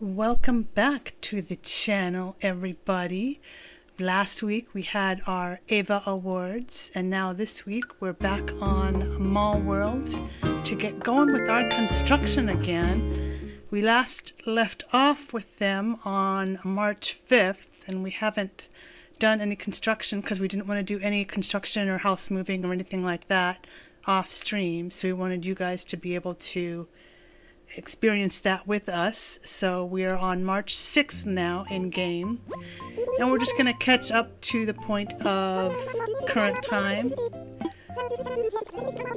Welcome back to the channel, everybody. Last week we had our Ava Awards, and now this week we're back on Mallworld to get going with our construction again. We last left off with them on March 5th, and we haven't done any construction because we didn't want to do any construction or house moving or anything like that off stream, so we wanted you guys to be able to experience that with us. So we are on March 6th now in game, and we're just going to catch up to the point of current time.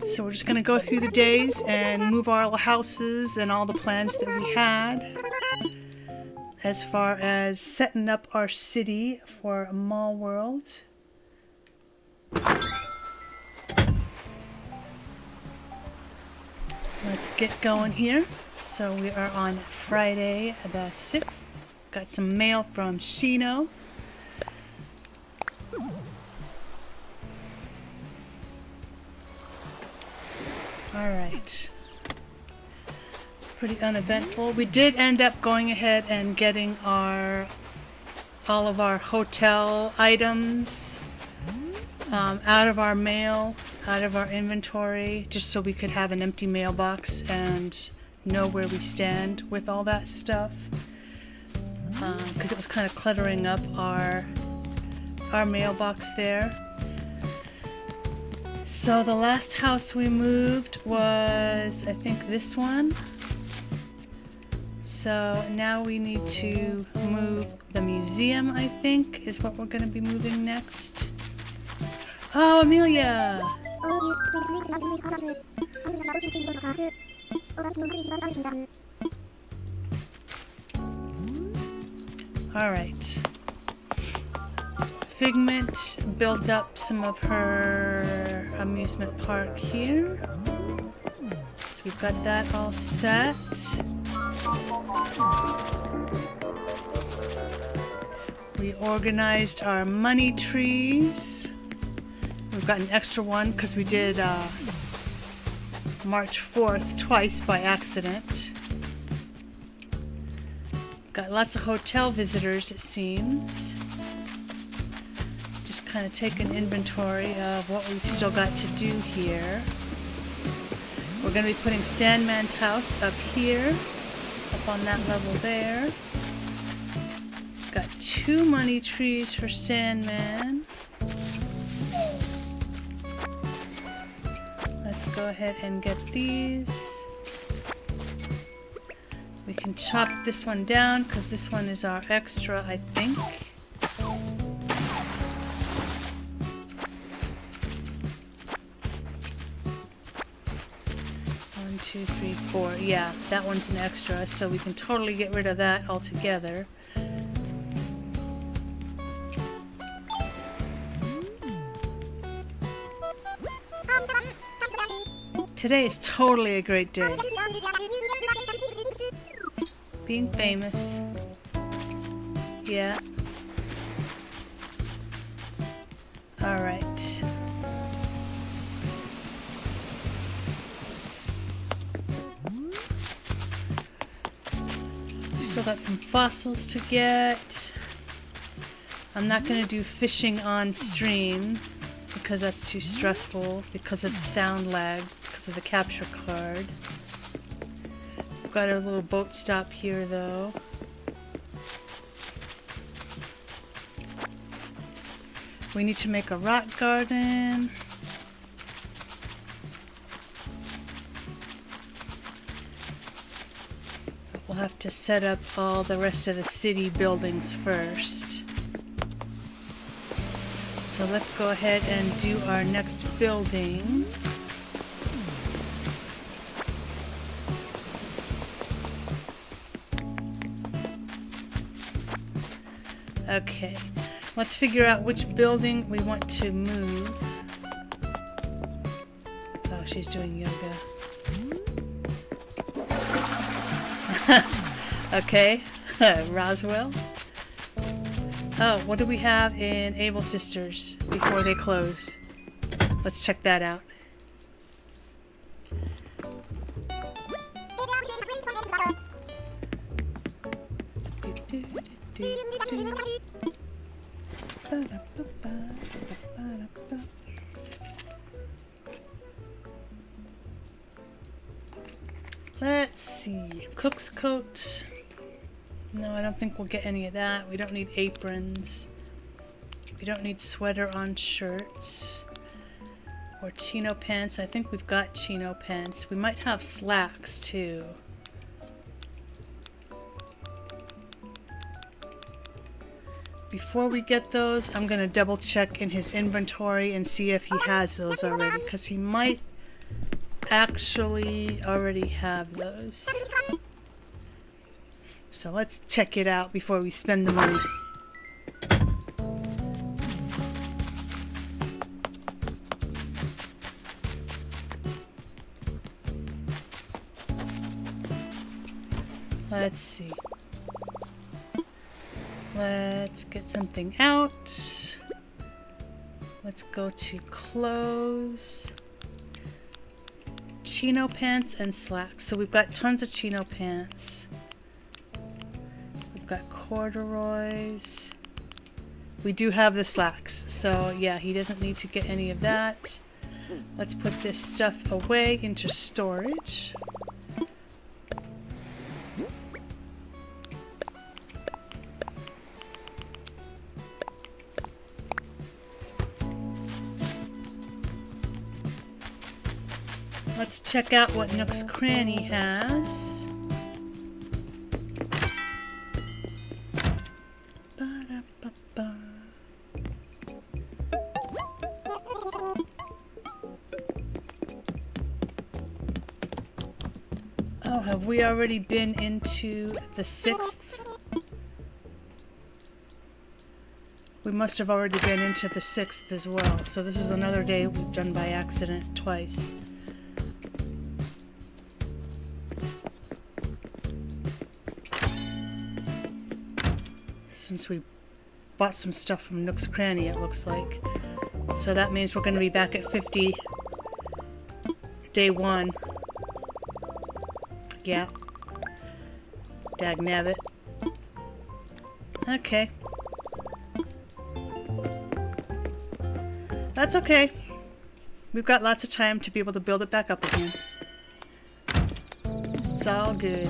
So we're just going to go through the days and move all the houses and all the plans that we had as far as setting up our city for Mallworld. Let's get going here. So we are on Friday the 6th. Got some mail from Shino. Alright. Pretty uneventful. We did end up going ahead and getting all of our hotel items out of our mail, out of our inventory, just so we could have an empty mailbox and know where we stand with all that stuff, because it was kind of cluttering up our mailbox there. So the last house we moved was, I think, this one. So now we need to move the museum, I think, is what we're going to be moving next. Oh, Amelia! Alright. Figment built up some of her amusement park here. So we've got that all set. We organized our money trees. We've got an extra one because we did March 4th twice by accident. Got lots of hotel visitors, it seems. Just kind of take an inventory of what we've still got to do here. We're going to be putting Sandman's house up here, up on that level there. Got 2 money trees for Sandman. Let's go ahead and get these. We can chop this one down because this one is our extra, I think. 1, 2, 3, 4. Yeah, that one's an extra, so we can totally get rid of that altogether. Today is totally a great day. Being famous. Yeah. Alright. Still got some fossils to get. I'm not going to do fishing on stream because that's too stressful because of the sound lag, because of the capture card. We've got our little boat stop here though. We need to make a rock garden. We'll have to set up all the rest of the city buildings first. So let's go ahead and do our next building. Okay, let's figure out which building we want to move. Oh, she's doing yoga. Okay, Roswell. Oh, what do we have in Able Sisters before they close? Let's check that out. Let's see. Cook's coat. No, I don't think we'll get any of that. We don't need aprons. We don't need sweater on shirts. Or chino pants. I think we've got chino pants. We might have slacks too. Before we get those, I'm going to double check in his inventory and see if he has those already, because he might actually already have those. So let's check it out before we spend the money. Let's see. Let's get something out. Let's go to clothes. Chino pants and slacks. So we've got tons of chino pants. We've got corduroys. We do have the slacks. So yeah, he doesn't need to get any of that. Let's put this stuff away into storage. Let's check out what Nook's Cranny has. Ba-da-ba-ba. Oh, have we already been into the 6th? We must have already been into the 6th as well. So this is another day we've done by accident twice. Since we bought some stuff from Nook's Cranny, it looks like. So that means we're going to be back at 50 day 1. Yeah. Dagnabbit. Okay. That's okay. We've got lots of time to be able to build it back up again. It's all good.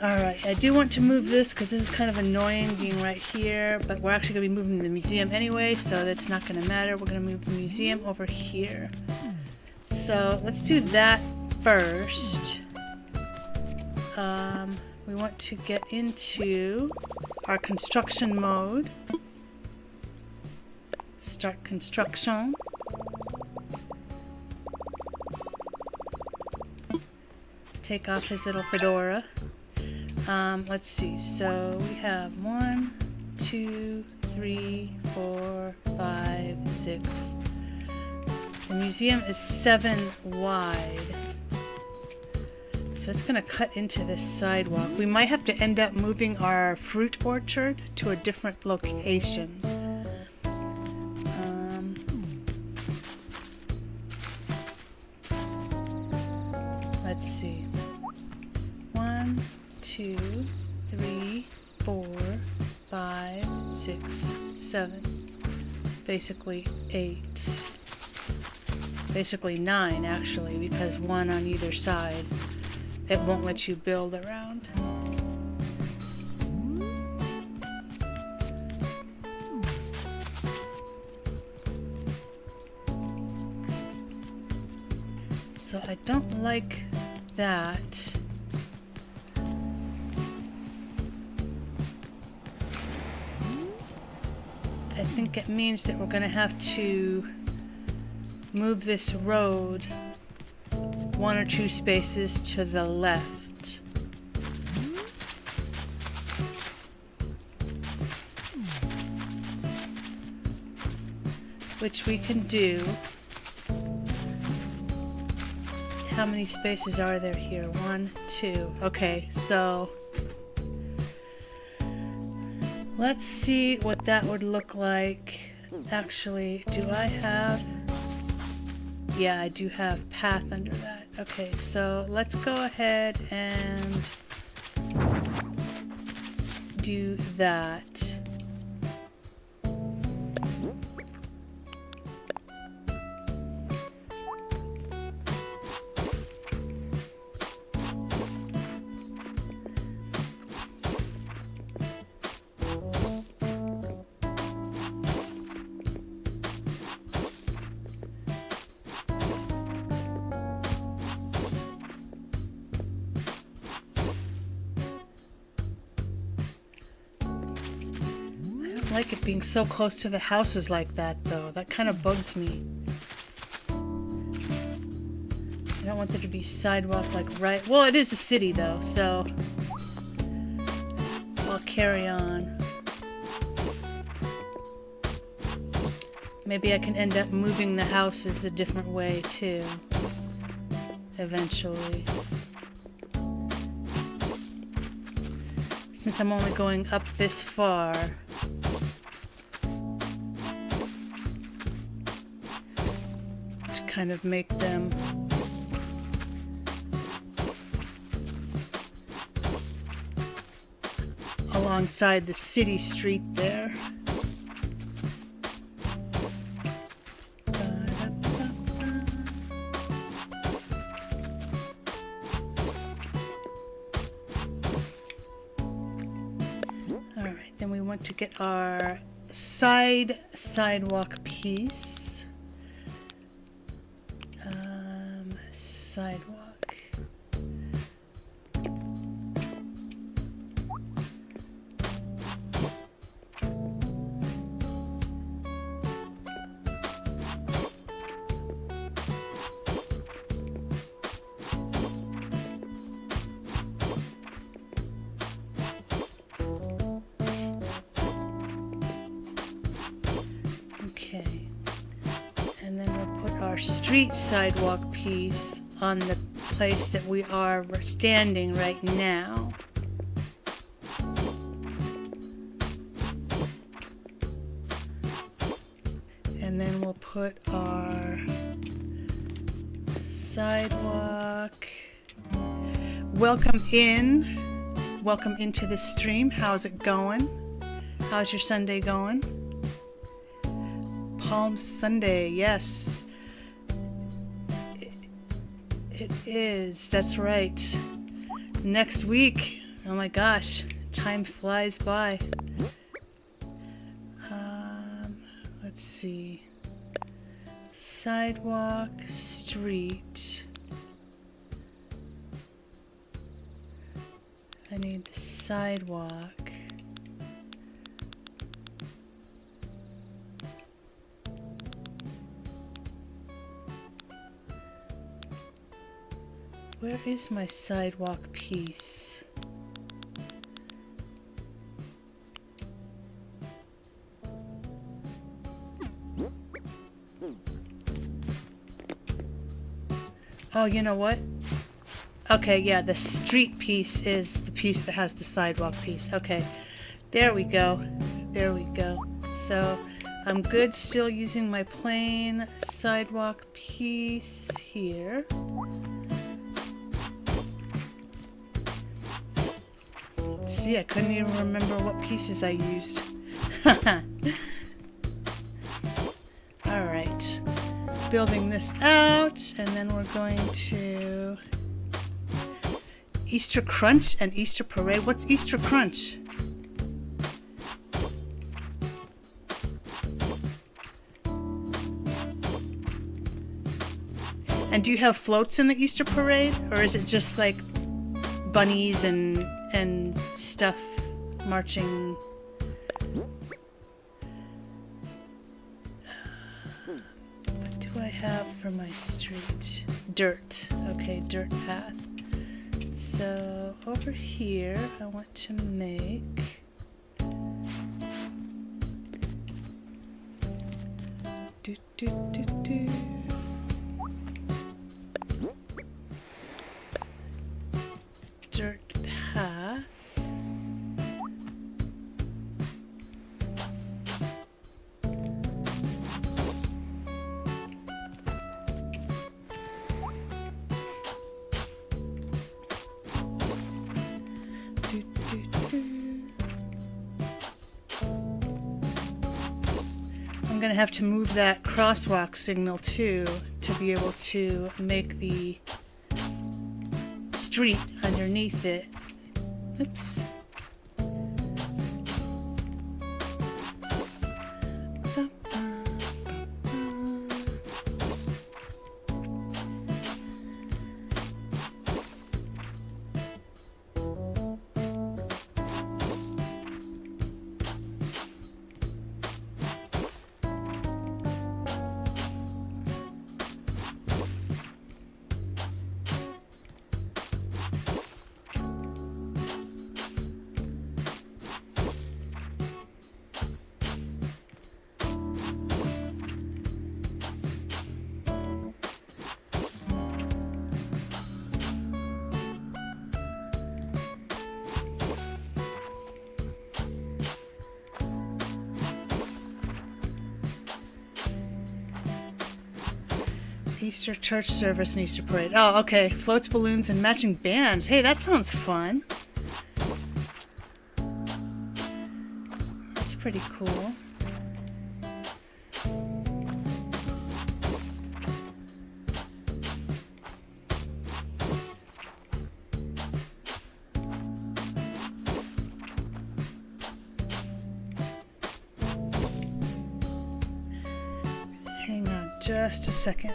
Alright, I do want to move this because this is kind of annoying being right here, but we're actually going to be moving the museum anyway, so that's not going to matter. We're going to move the museum over here. So let's do that first. We want to get into our construction mode. Start construction. Take off his little fedora. Let's see, so we have 1, 2, 3, 4, 5, 6. The museum is 7 wide. So it's going to cut into this sidewalk. We might have to end up moving our fruit orchard to a different location. Let's see. 1, 2, 3, 4, 5, 6, 7. Basically 8. Basically 9 actually, because 1 on either side. It won't let you build around. So I don't like that. I think it means that we're going to have to move this road 1 or 2 spaces to the left. Which we can do. How many spaces are there here? 1, 2. Okay, so let's see what that would look like. Actually, do I have... Yeah, I do have path under that. Okay, so let's go ahead and do that. I like it being so close to the houses like that, though. That kind of bugs me. I don't want there to be sidewalk like right... Well, it is a city, though, so... I'll carry on. Maybe I can end up moving the houses a different way, too. Eventually. Since I'm only going up this far... kind of make them alongside the city street there. Alright, then we want to get our sidewalk piece. Sidewalk. Okay. And then we'll put our street sidewalk piece on the place that we are standing right now. And then we'll put our sidewalk. Welcome into the stream. How's it going? How's your Sunday going? Palm Sunday, yes. It is, that's right. Next week, oh my gosh, time flies by. Let's see. Sidewalk, street. I need the sidewalk. Where is my sidewalk piece? Oh, you know what? Okay, yeah, the street piece is the piece that has the sidewalk piece. Okay, there we go. There we go. So I'm good still using my plain sidewalk piece here. See, I couldn't even remember what pieces I used. Alright. Building this out, and then we're going to Easter Crunch and Easter Parade. What's Easter Crunch? And do you have floats in the Easter Parade? Or is it just like bunnies and stuff marching? What do I have for my street? Dirt. Okay, dirt path. So over here I want to make dirt path. I'm gonna have to move that crosswalk signal too to be able to make the street underneath it. Oops. Easter church service and Easter parade. Oh, okay. Floats, balloons, and matching bands. Hey, that sounds fun. That's pretty cool. Hang on just a second.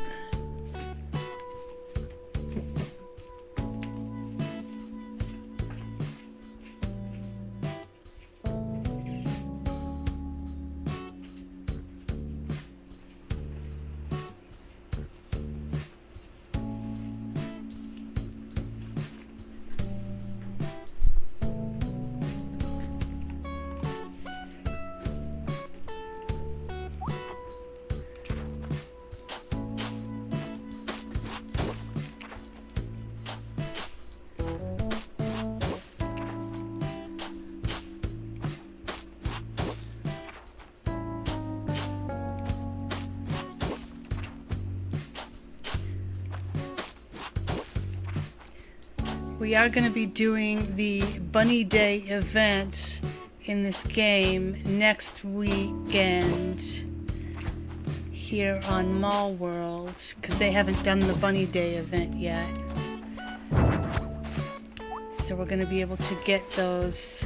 We are going to be doing the Bunny Day event in this game next weekend here on Mallworld, because they haven't done the Bunny Day event yet. So we're going to be able to get those,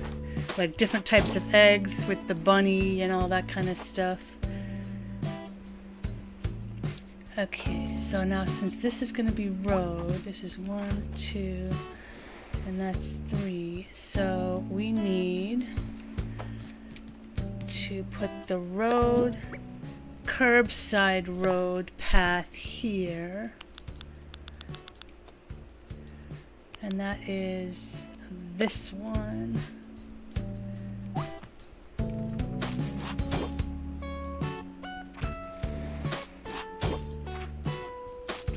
like, different types of eggs with the bunny and all that kind of stuff. Okay, so now since this is going to be road, this is 1, 2, and that's 3. So we need to put the road, curbside road path here. And that is this one.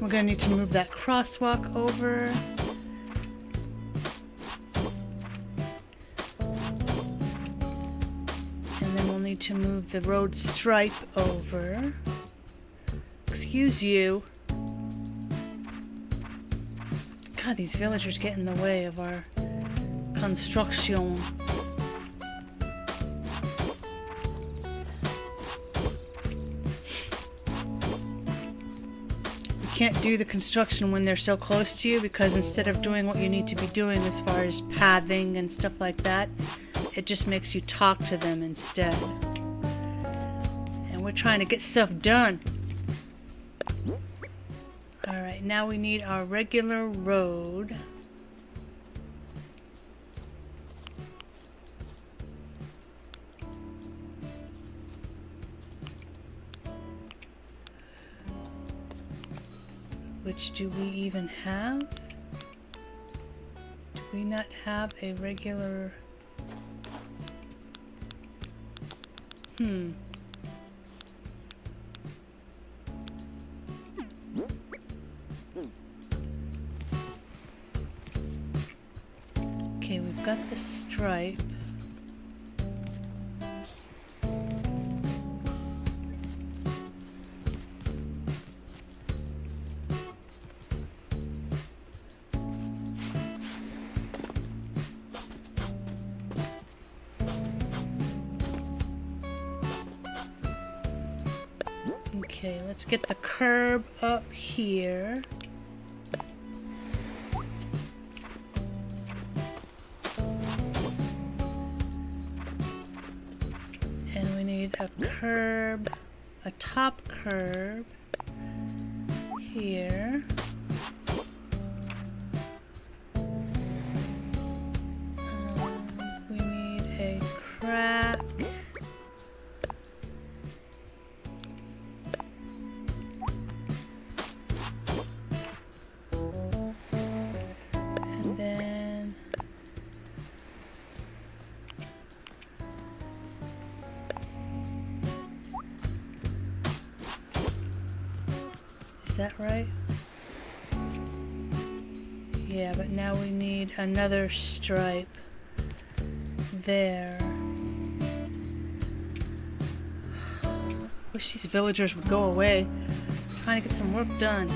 We're going to need to move that crosswalk over. And then we'll need to move the road stripe over. Excuse you. God, these villagers get in the way of our construction. Can't do the construction when they're so close to you, because instead of doing what you need to be doing as far as pathing and stuff like that, it just makes you talk to them instead. And we're trying to get stuff done. Alright, now we need our regular road. Which do we even have? Do we not have a regular... Okay, we've got the stripe. Okay, let's get the curb up here. And we need a curb, a top curb here. We need a crack. And then is that right? Yeah, but now we need another stripe there. Wish these villagers would go away. I'm trying to get some work done.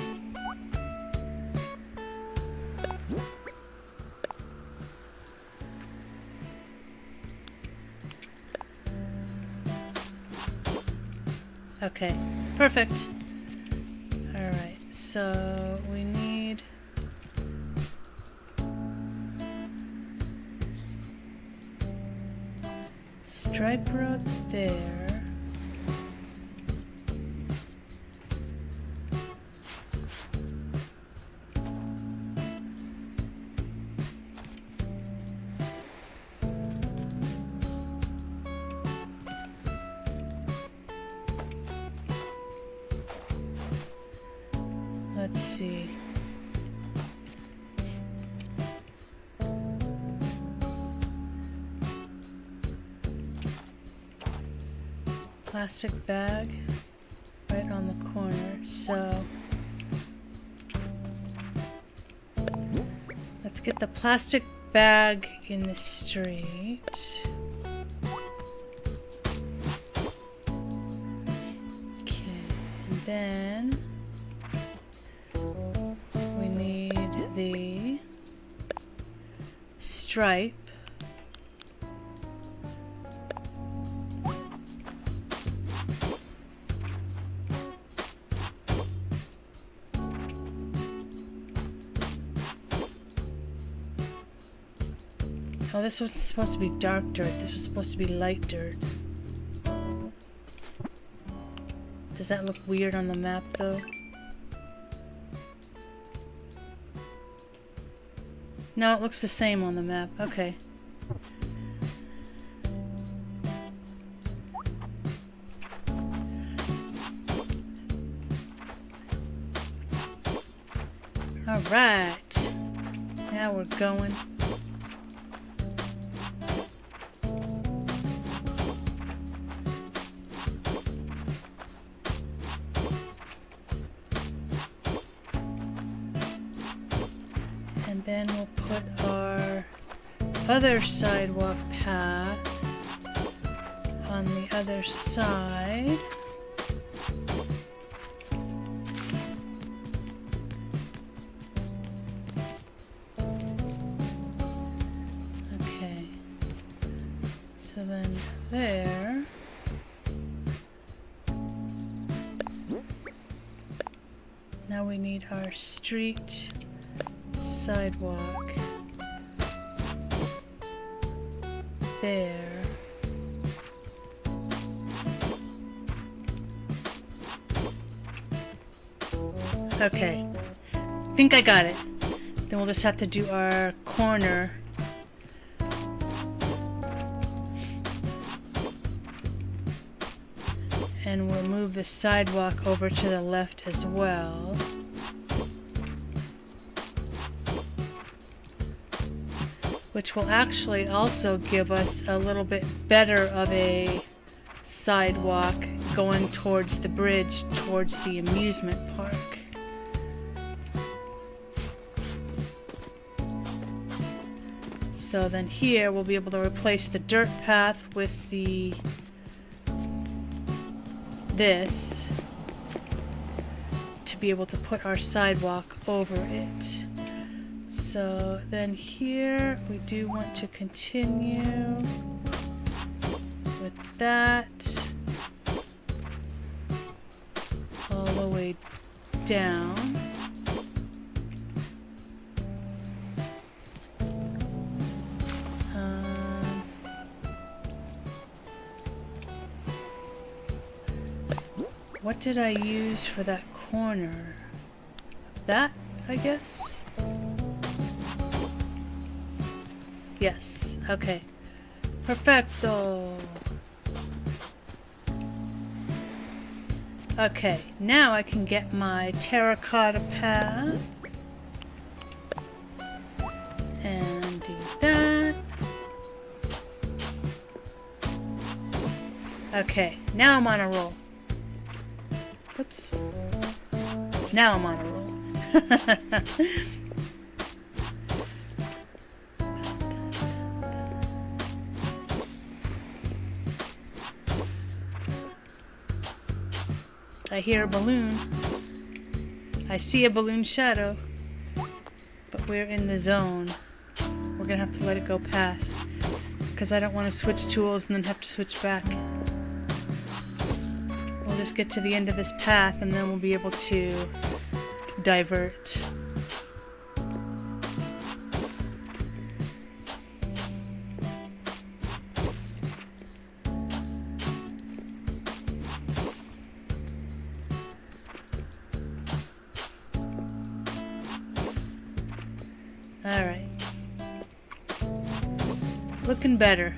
Okay, perfect. Alright, so we need stripe road there. Let's see. Plastic bag right on the corner. So let's get the plastic bag in the street. Okay, and then we need the stripe. Oh, this was supposed to be dark dirt. This was supposed to be light dirt. Does that look weird on the map, though? No, it looks the same on the map. Okay. All right. Now we're going. And then we'll put our other sidewalk path on the other side. Okay. So then there. Now we need our street sidewalk there. Okay, think I got it. Then we'll just have to do our corner. And we'll move the sidewalk over to the left as well. Which will actually also give us a little bit better of a sidewalk going towards the bridge, towards the amusement park. So then here we'll be able to replace the dirt path with this to be able to put our sidewalk over it. So then here we do want to continue with that. down. What did I use for that corner? That, I guess? Yes, okay. Perfecto! Okay, now I can get my terracotta path. And do that. Okay, now I'm on a roll. Oops. Now I'm on a roll. I hear a balloon. I see a balloon shadow. But we're in the zone. We're gonna have to let it go past. Because I don't want to switch tools and then have to switch back. We'll just get to the end of this path and then we'll be able to divert. Alright. Looking better.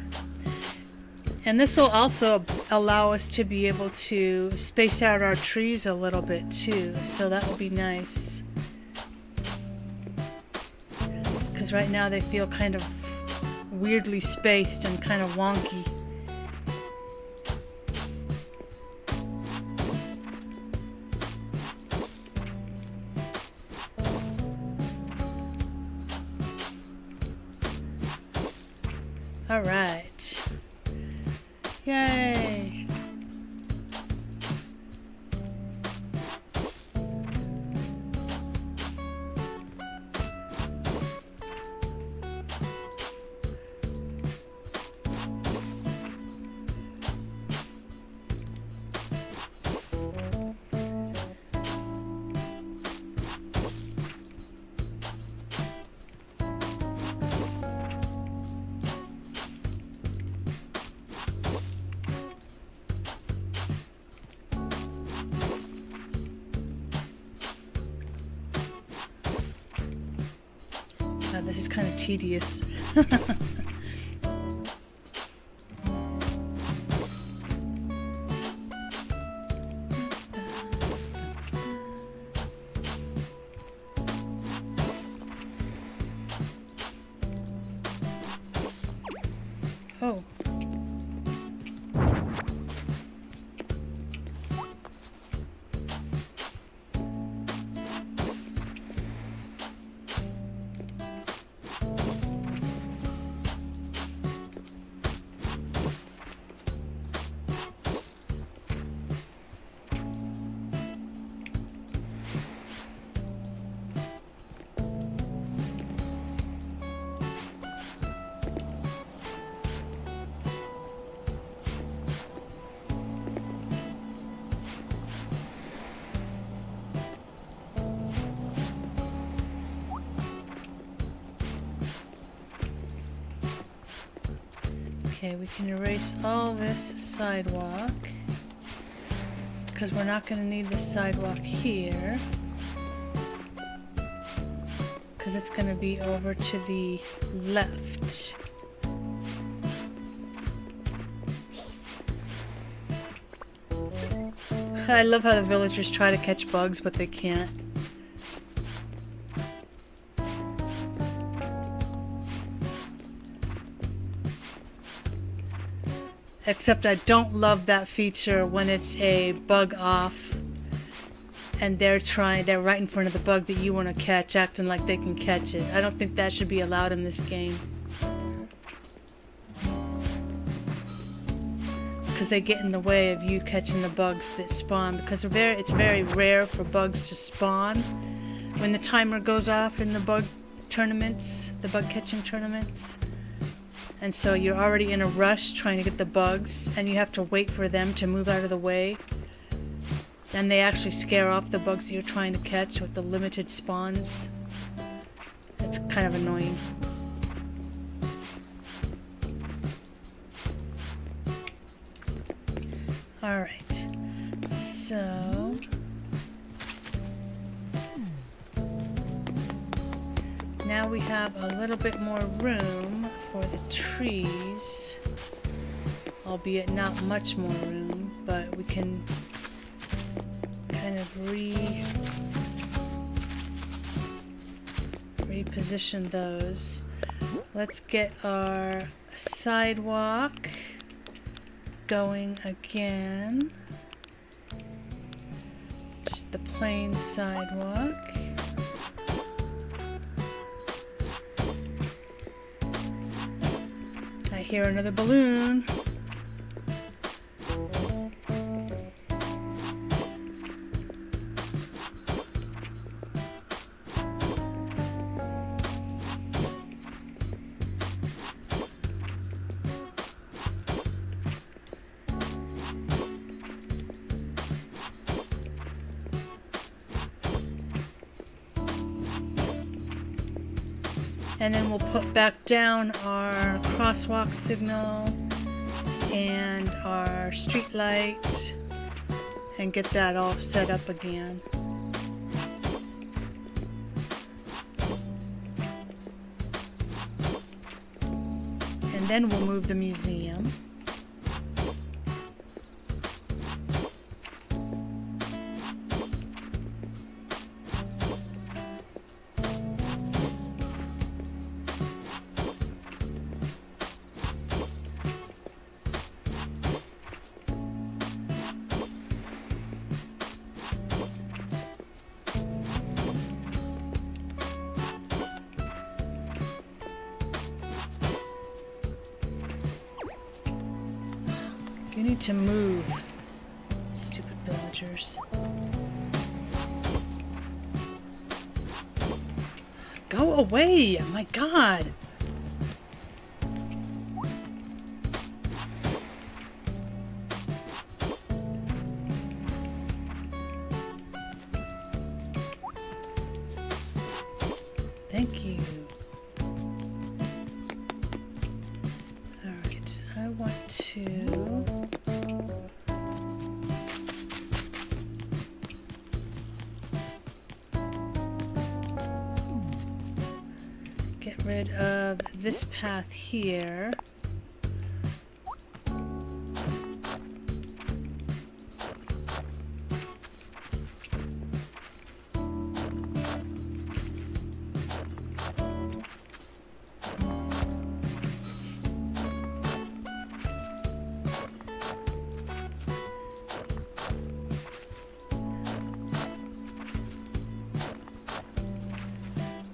And this will also allow us to be able to space out our trees a little bit too, so that will be nice. Because right now they feel kind of weirdly spaced and kind of wonky. All right. Yay! This is kind of tedious. Oh. Okay, we can erase all this sidewalk because we're not going to need the sidewalk here because it's going to be over to the left. I love how the villagers try to catch bugs, but they can't. Except I don't love that feature when it's a bug off and they're right in front of the bug that you want to catch, acting like they can catch it. I don't think that should be allowed in this game. Because they get in the way of you catching the bugs that spawn, because it's very rare for bugs to spawn when the timer goes off in the bug tournaments, the bug catching tournaments. And so you're already in a rush trying to get the bugs, and you have to wait for them to move out of the way. And they actually scare off the bugs that you're trying to catch with the limited spawns. It's kind of annoying. Alright, so now we have a little bit more room for the trees, albeit not much more room, but we can kind of reposition those. Let's get our sidewalk going again. Just the plain sidewalk. I hear another balloon. And then we'll put back down our crosswalk signal and our street light and get that all set up again. And then we'll move the museum. You need to move, stupid villagers. Go away! My God! Thank you. Alright, I want to get rid of this path here.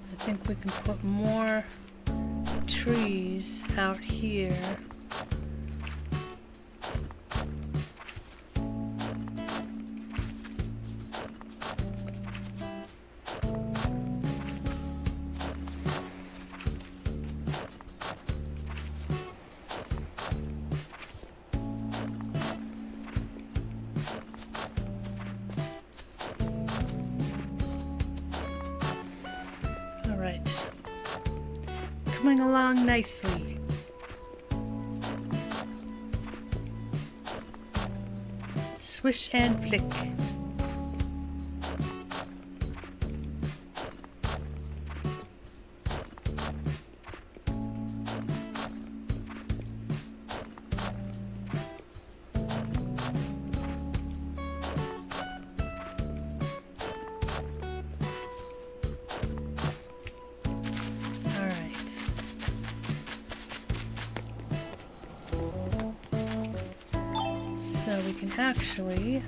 I think we can put more trees out here. Alright. Coming along nicely. Swish and flick. So we can actually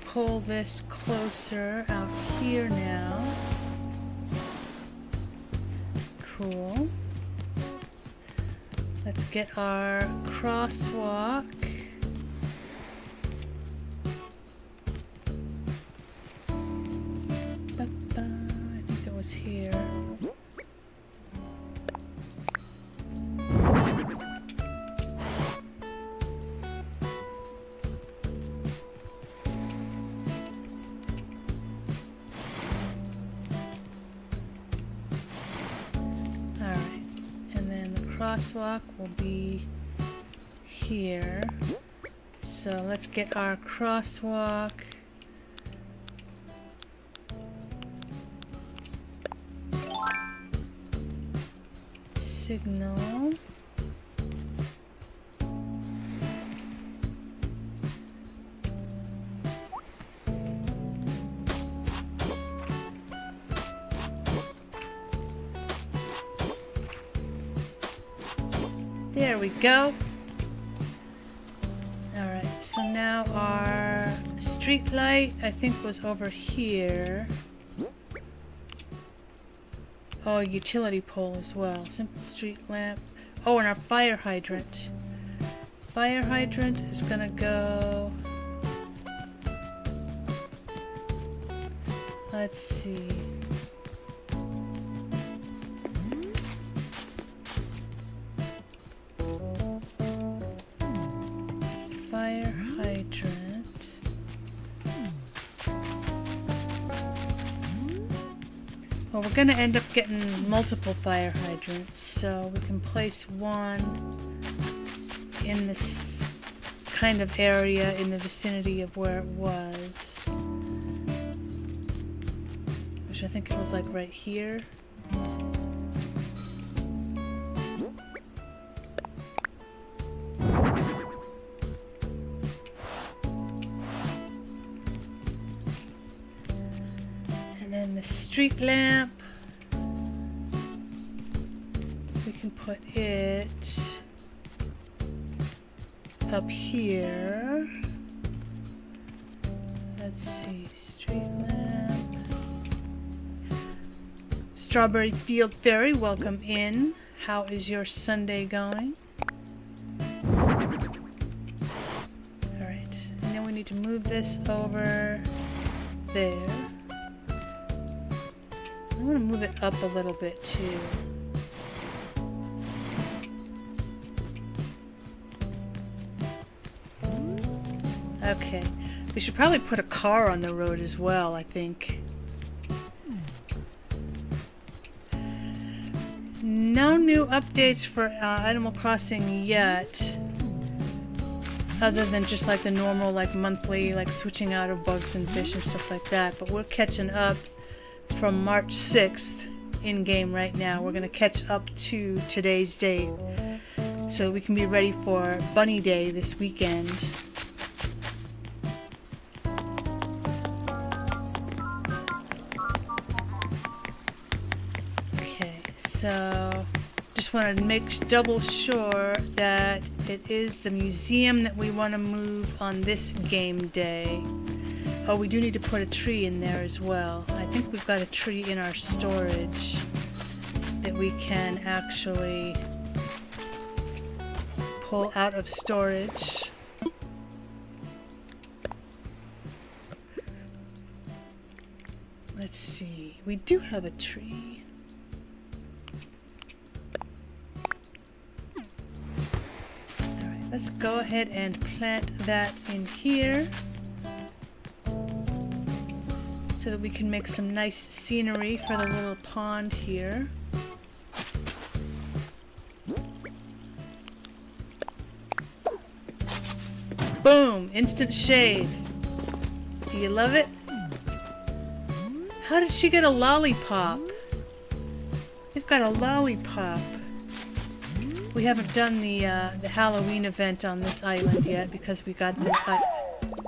pull this closer out here now. Cool. Let's get our crosswalk. I think it was here. crosswalk will be here. So let's get our crosswalk. Signal. There we go. Alright, so now our street light, I think, was over here. Oh, utility pole as well. Simple street lamp. Oh, and our fire hydrant. Fire hydrant is gonna go... Let's see. Fire hydrant. Well, we're going to end up getting multiple fire hydrants, so we can place one in this kind of area in the vicinity of where it was. Which I think it was like right here. And the street lamp, we can put it up here. Let's see, street lamp. Strawberry Field Fairy, welcome in. How is your Sunday going? Alright, and then we need to move this over there. I want to move it up a little bit too. Okay, we should probably put a car on the road as well, I think. No new updates for Animal Crossing yet, other than just like the normal like monthly like switching out of bugs and fish and stuff like that, but we're catching up from March 6th in game right now. We're going to catch up to today's date so we can be ready for Bunny Day this weekend. Okay, so just wanted to make double sure that it is the museum that we want to move on this game day. Oh, we do need to put a tree in there as well. I think we've got a tree in our storage that we can actually pull out of storage. Let's see. We do have a tree. Alright, let's go ahead and plant that in here, so that we can make some nice scenery for the little pond here. Boom! Instant shade. Do you love it? How did she get a lollipop? They've got a lollipop. We haven't done the Halloween event on this island yet because we got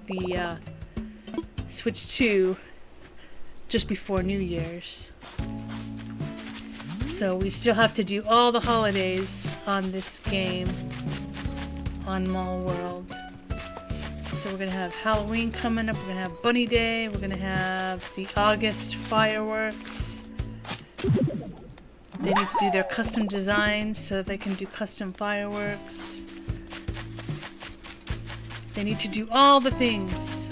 the Switch 2 just before New Year's. So we still have to do all the holidays on this game on Mallworld. So we're going to have Halloween coming up, we're going to have Bunny Day, we're going to have the August fireworks. They need to do their custom designs so they can do custom fireworks. They need to do all the things.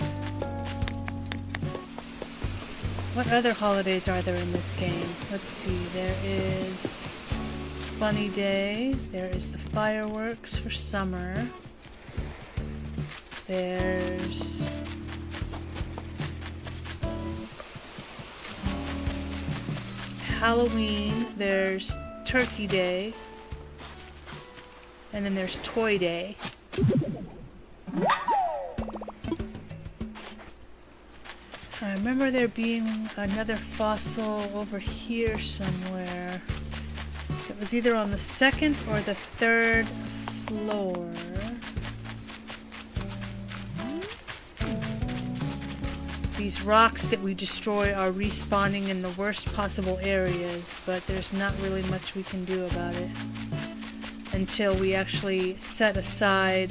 What other holidays are there in this game? Let's see, there is Bunny Day, there is the fireworks for summer, there's Halloween, there's Turkey Day, And then there's Toy Day. I remember there being another fossil over here somewhere. It was either on the second or the third floor. These rocks that we destroy are respawning in the worst possible areas, but there's not really much we can do about it until we actually set aside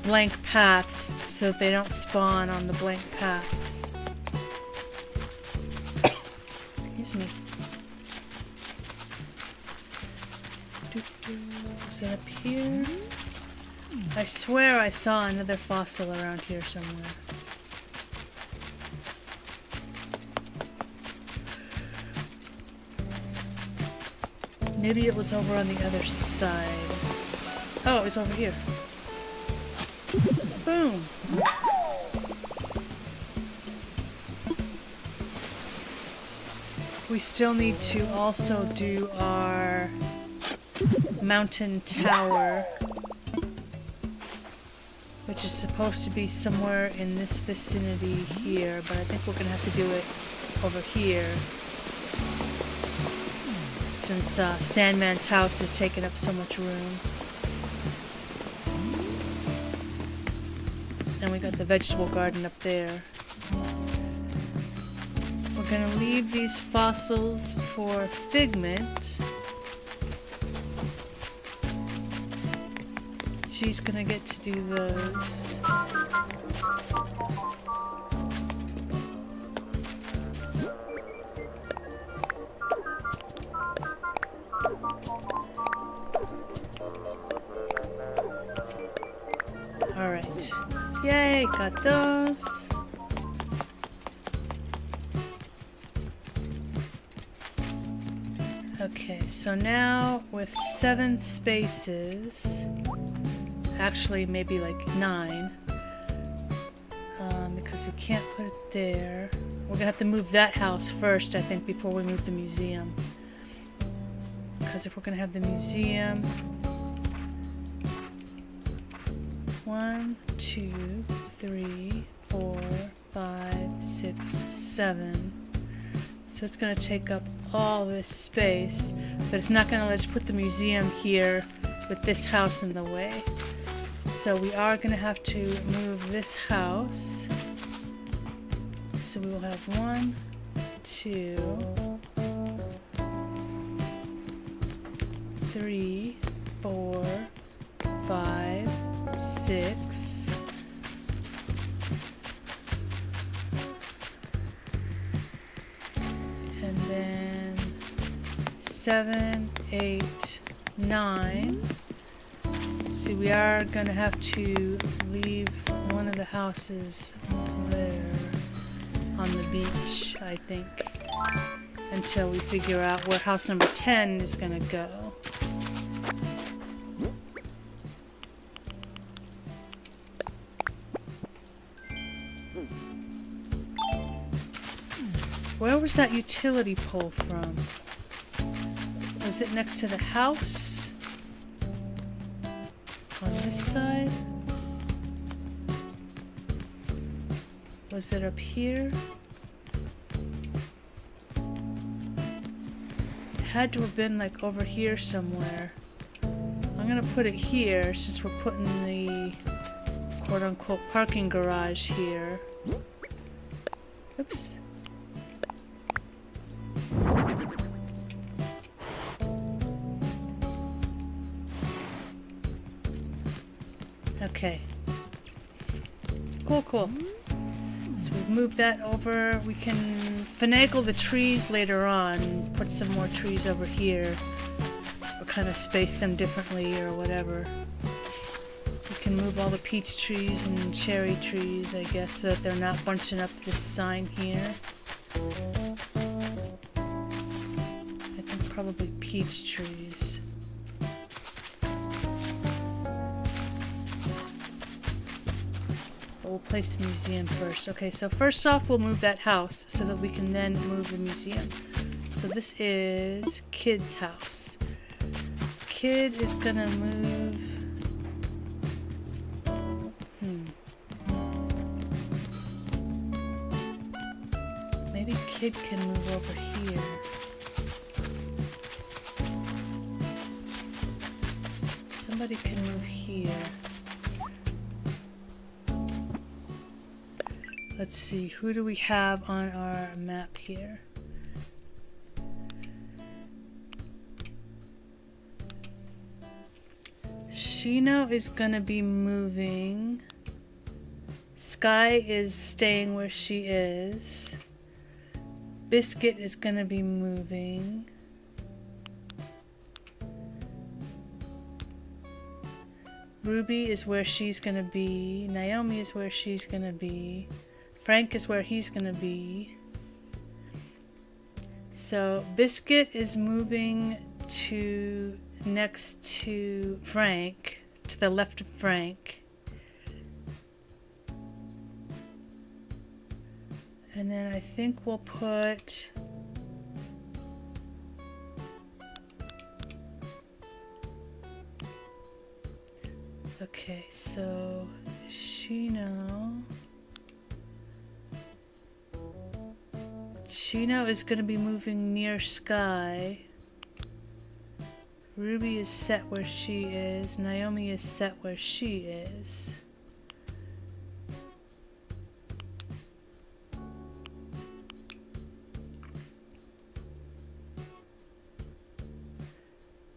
blank paths so that they don't spawn on the blank paths. Excuse me. Is it up here? I swear I saw another fossil around here somewhere. Maybe it was over on the other side. Oh, it was over here. Boom! We still need to also do our mountain tower, which is supposed to be somewhere in this vicinity here, but I think we're gonna have to do it over here since Sandman's house has taken up so much room. And we got the vegetable garden up there. We're gonna leave these fossils for Figment. She's gonna get to do those. Alright. Yay, got those. Okay, so now with 7 spaces, actually maybe like 9, because we can't put it there. We're gonna have to move that house first, I think, before we move the museum. Because if we're gonna have the museum, 1, 2, 3, 4, 5, 6, 7. So it's gonna take up all this space, but it's not gonna let us put the museum here with this house in the way. So we are gonna have to move this house. So we will have 1, 2, 3, 4, 5, 6. And then 7, 8, 9. See, we are going to have to leave one of the houses there on the beach, I think, until we figure out where house number 10 is going to go. Where was that utility pole from? Was it next to the house? On this side? Was it up here? It had to have been like over here somewhere. I'm gonna put it here since we're putting the quote-unquote parking garage here. Oops. Okay. Cool. So we've moved that over. We can finagle the trees later on. Put some more trees over here. Or kind of space them differently or whatever. We can move all the peach trees and cherry trees, I guess, so that they're not bunching up this sign here. I think probably peach trees. We'll place the museum first. Okay, so first off, we'll move that house so that we can then move the museum. So this is Kid's house. Kid is gonna move. Maybe Kid can move over here. Somebody can move here. Let's see, who do we have on our map here? Shino is gonna be moving. Sky is staying where she is. Biscuit is gonna be moving. Ruby is where she's gonna be. Naomi is where she's gonna be. Frank is where he's gonna be. So Biscuit is moving to next to Frank, to the left of Frank. And then I think we'll put okay, so Shino is going to be moving near Sky. Ruby is set where she is. Naomi is set where she is.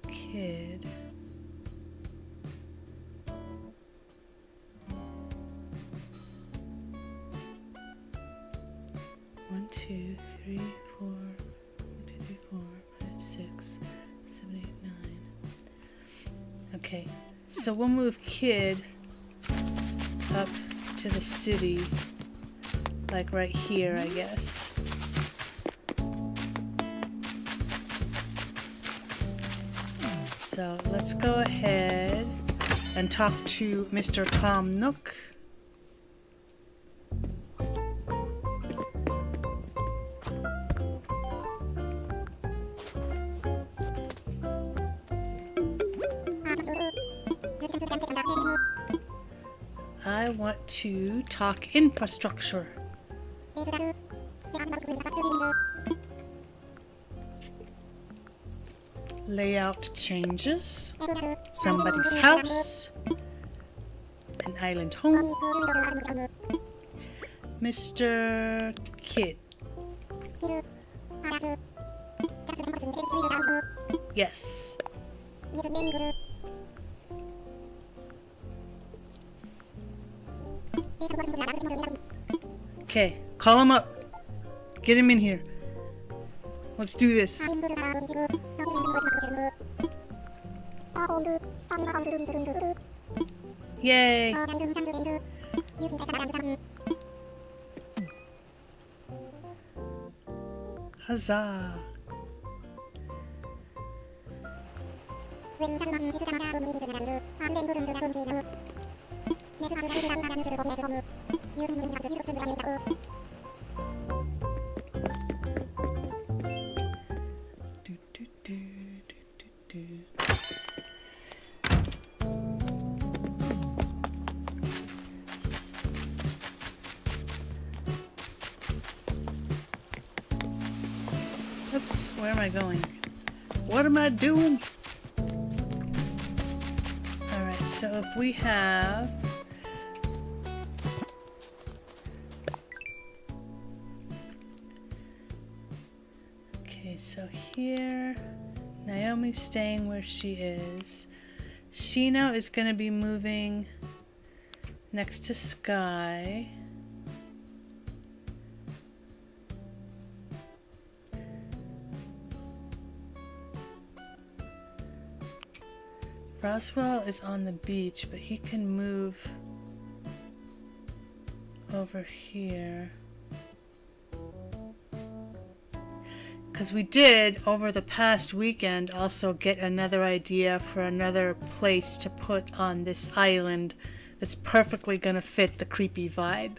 Kid. One, two, three, four. 1, 2, 3, 4, 5, 6, 7, 8, 9. Okay, so we'll move Kid up to the city, like right here, I guess. So let's go ahead and talk to Mr. Tom Nook. I want to talk infrastructure. Layout changes. Somebody's house. An island home. Mr. Kid. Yes. Okay, call him up. Get him in here. Let's do this. Yay! Huzzah! Oops, where am I going? What am I doing? Alright, so if we have okay, so here Naomi's staying where she is. Shino is going to be moving next to Sky. Roswell is on the beach, but he can move over here. Because we did, over the past weekend, also get another idea for another place to put on this island that's perfectly going to fit the creepy vibe.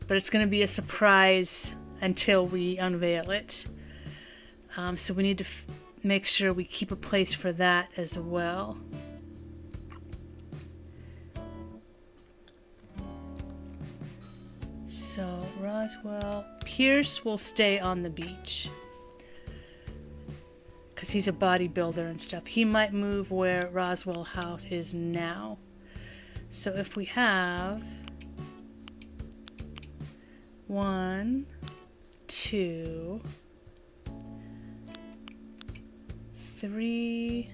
But it's going to be a surprise until we unveil it. So we need to make sure we keep a place for that as well. So Roswell, Pierce will stay on the beach because he's a bodybuilder and stuff. He might move where Roswell House is now. So if we have 1, 2, 3,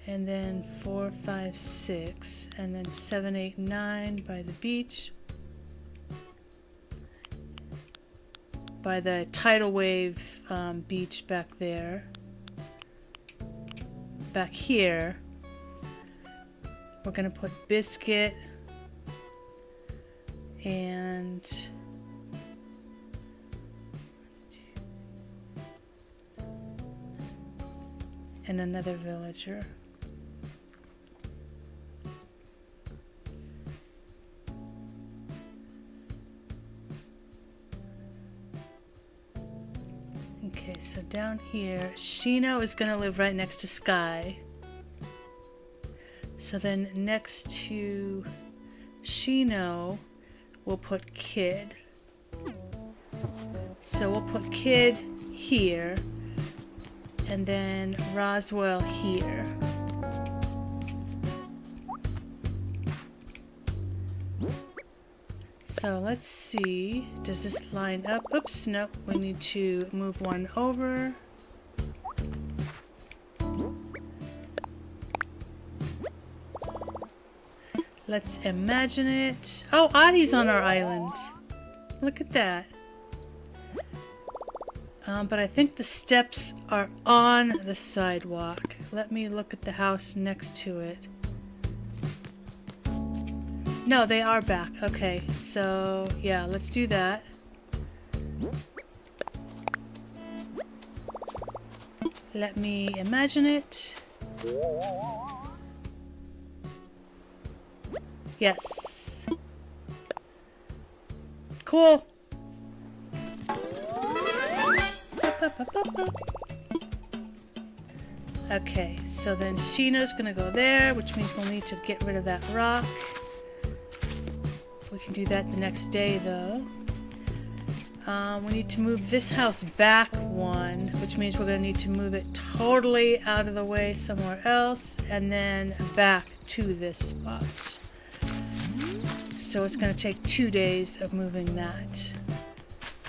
and then 4, 5, 6, and then 7, 8, 9 by the beach, by the tidal wave beach back there. Back here, we're going to put Biscuit and another villager. Okay, so down here, Shino is going to live right next to Sky. So then next to Shino, we'll put Kid. So we'll put Kid here, and then Roswell here. So let's see, does this line up? Oops, nope, we need to move one over. Let's imagine it. Oh, Adi's on our island. Look at that. But I think the steps are on the sidewalk. Let me look at the house next to it. No, they are back. Okay, so yeah, let's do that. Let me imagine it. Yes. Cool. Okay, so then Shino's gonna go there, which means we'll need to get rid of that rock. We can do that the next day though. We need to move this house back one, which means we're going to need to move it totally out of the way somewhere else and then back to this spot. So it's going to take 2 days of moving that.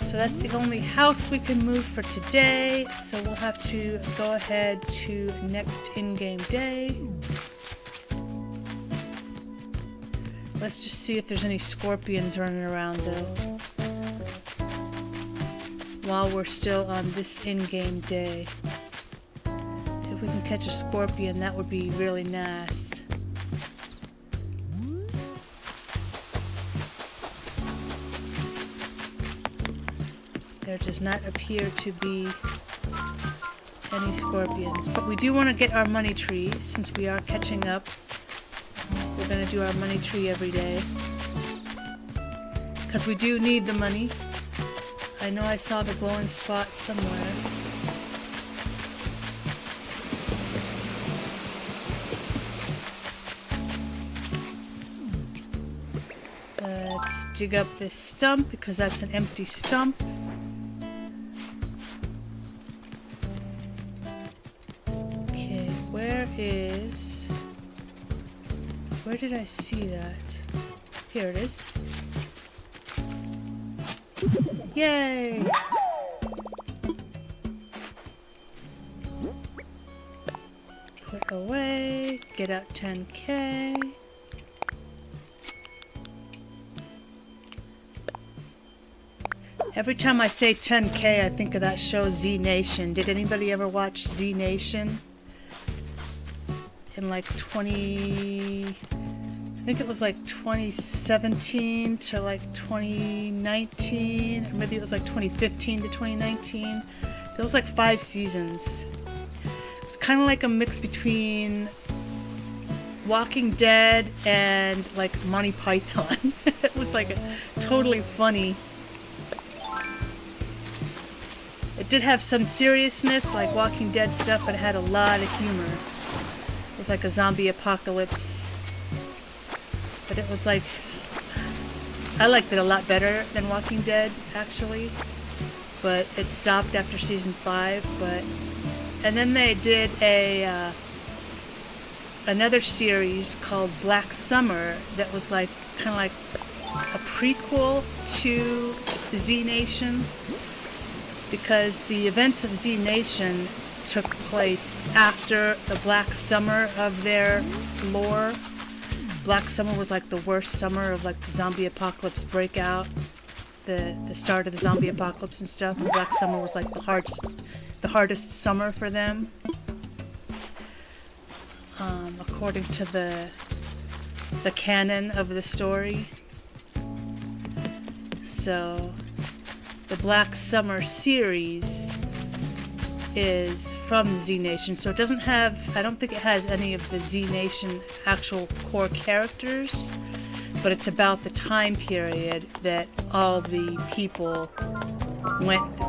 So that's the only house we can move for today. So we'll have to go ahead to next in-game day. Let's just see if there's any scorpions running around though, while we're still on this in-game day. If we can catch a scorpion, that would be really nice. There does not appear to be any scorpions, but we do want to get our money tree since we are catching up. We're going to do our money tree every day because we do need the money. I know I saw the glowing spot somewhere. Let's dig up this stump because that's an empty stump. Okay, where did I see that? Here it is. Yay! Put away, get out 10K. Every time I say 10K, I think of that show Z Nation. Did anybody ever watch Z Nation? In like I think it was like 2017 to like 2019, or maybe it was like 2015 to 2019. There was like 5 seasons. It's kind of like a mix between Walking Dead and like Monty Python. It was like totally funny. It It did have some seriousness, like Walking Dead stuff, but it had a lot of humor. It was like a zombie apocalypse. But it was like... I liked it a lot better than Walking Dead, actually. But it stopped after season 5, but... And then they did a... another series called Black Summer that was like kind of like a prequel to Z Nation, because the events of Z Nation took place after the Black Summer of their lore. Black Summer was like the worst summer of like the zombie apocalypse breakout, the start of the zombie apocalypse and stuff. And Black Summer was like the hardest summer for them. According to the canon of the story. So the Black Summer series is from Z Nation, so it doesn't have, I don't think it has any of the Z Nation actual core characters, but it's about the time period that all the people went through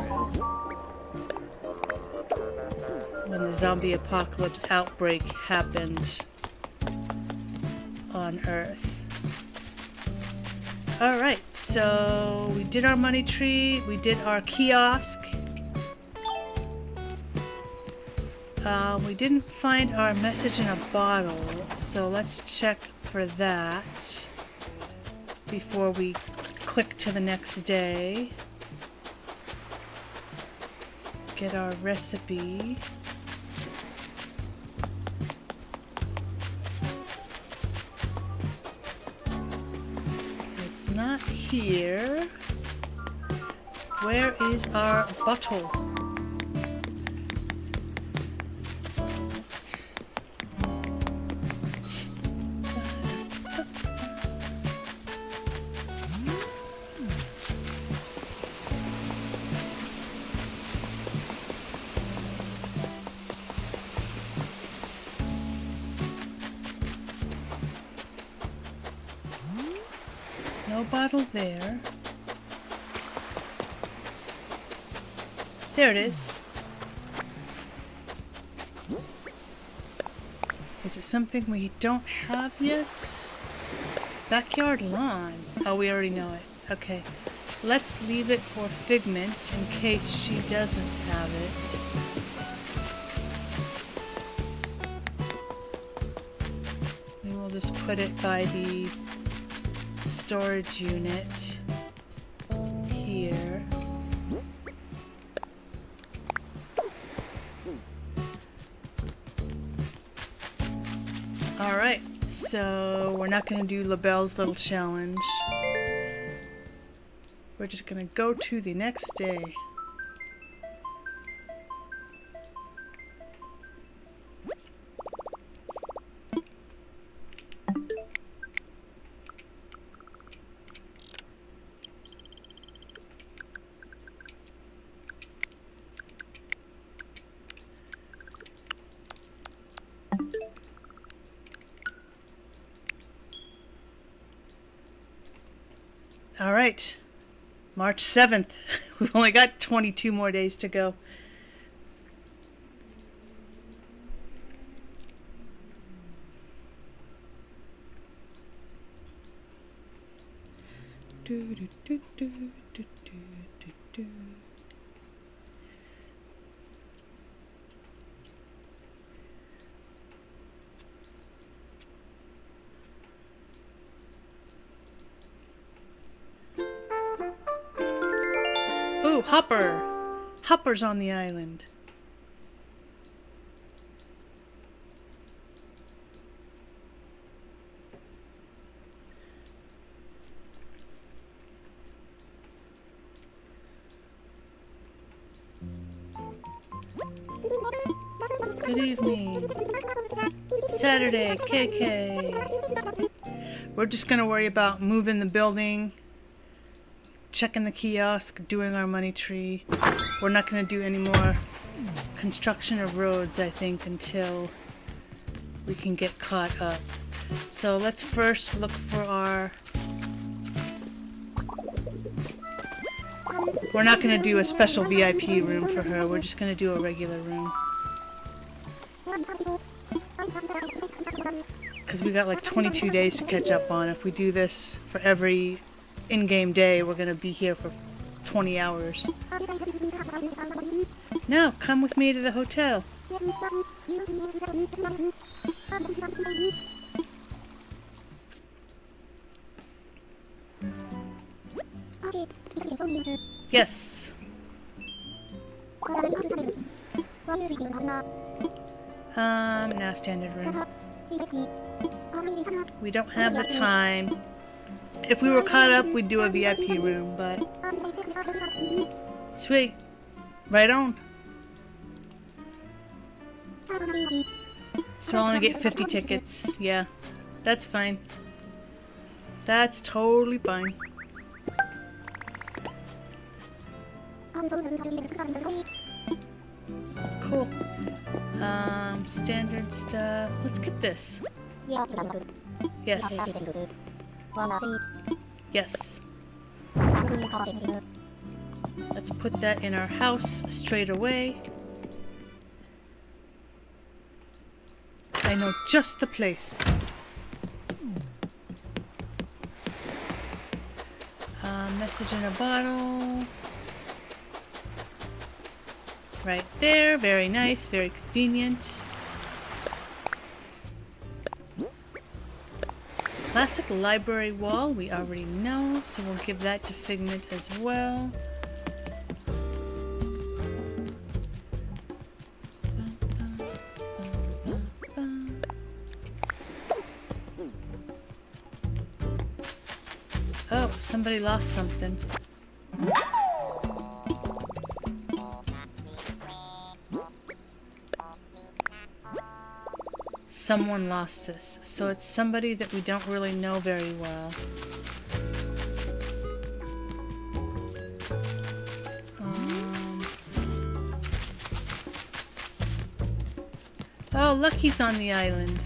when the zombie apocalypse outbreak happened on Earth. Alright, so we did our money tree, we did our kiosk. We didn't find our message in a bottle, so let's check for that before we click to the next day. Get our recipe. It's not here. Where is our bottle? No bottle there. There it is. Is it something we don't have yet? Backyard lawn. Oh, we already know it. Okay. Let's leave it for Figment in case she doesn't have it. We will just put it by the storage unit here. Alright, so we're not going to do LaBelle's little challenge. We're just going to go to the next day. All right, March 7th. We've only got 22 more days to go. Do, do, do, do, do, do, do. Ooh, Hopper! Hopper's on the island. Good evening. Saturday, KK. We're just gonna worry about moving the building, checking the kiosk, doing our money tree. We're not going to do any more construction of roads, I think, until we can get caught up. So let's first look for our We're not going to do a special VIP room for her. We're just going to do a regular room. Because we got like 22 days to catch up on. If we do this for every in-game day, we're going to be here for 20 hours. No, come with me to the hotel. Yes. Now standard room. We don't have the time. If we were caught up, we'd do a VIP room, but... Sweet. Right on. So I'll only get 50 tickets. Yeah. That's fine. That's totally fine. Cool. Standard stuff. Let's get this. Yes. Yes. Let's put that in our house straight away. I know just the place. Message in a bottle. Right there. Very nice. Very convenient. Classic library wall. We already know, so we'll give that to Figment as well. Oh, somebody lost something. Someone lost this, so it's somebody that we don't really know very well. Oh, Lucky's on the island.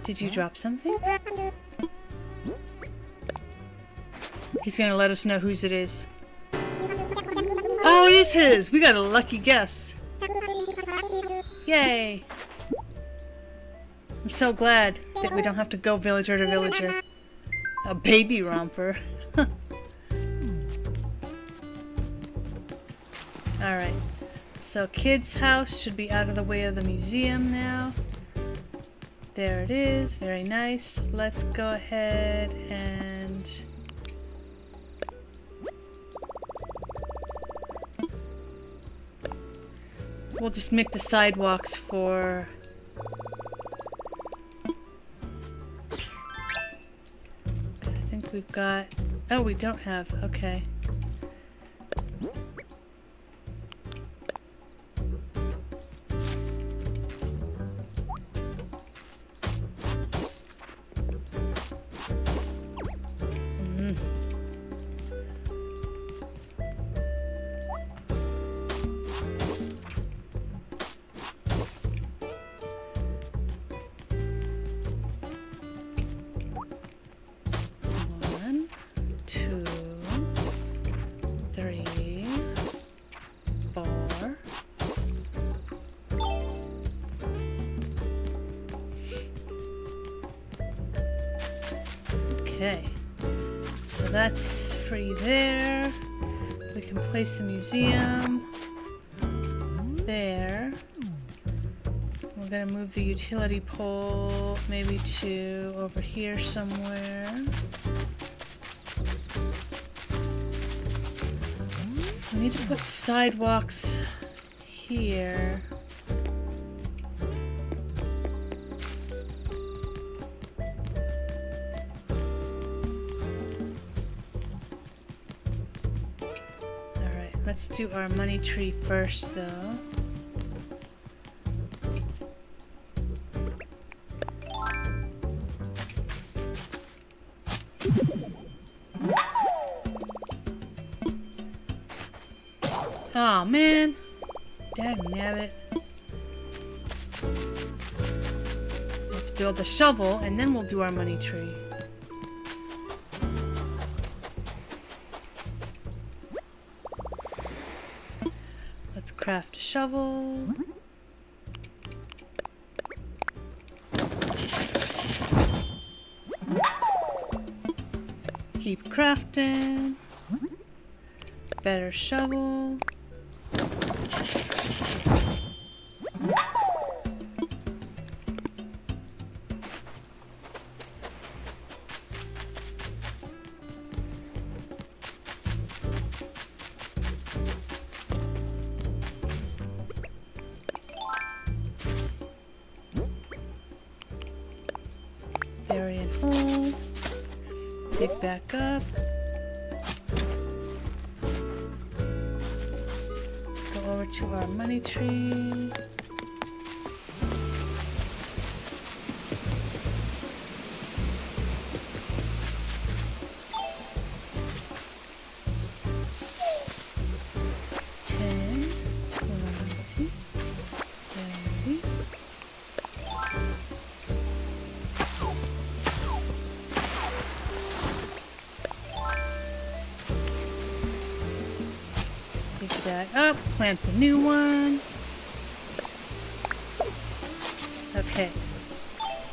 Did you drop something? He's gonna let us know whose it is. Oh, it is his! We got a lucky guess. Yay! I'm so glad that we don't have to go villager to villager. A baby romper. Alright. So kids' house should be out of the way of the museum now. There it is. Very nice. Let's go ahead and... we'll just make the sidewalks for... I think we've got... oh, we don't have. Okay. Okay, so that's free there. We can place the museum there. We're gonna move the utility pole maybe to over here somewhere. We need to put sidewalks here. Let's do our money tree first, though. Oh man! Dagnabbit. Let's build a shovel and then we'll do our money tree. Craft a shovel. Keep crafting. Better shovel. Bury and hold. Dig back up. Go over to our money tree. That up, plant the new one. Okay,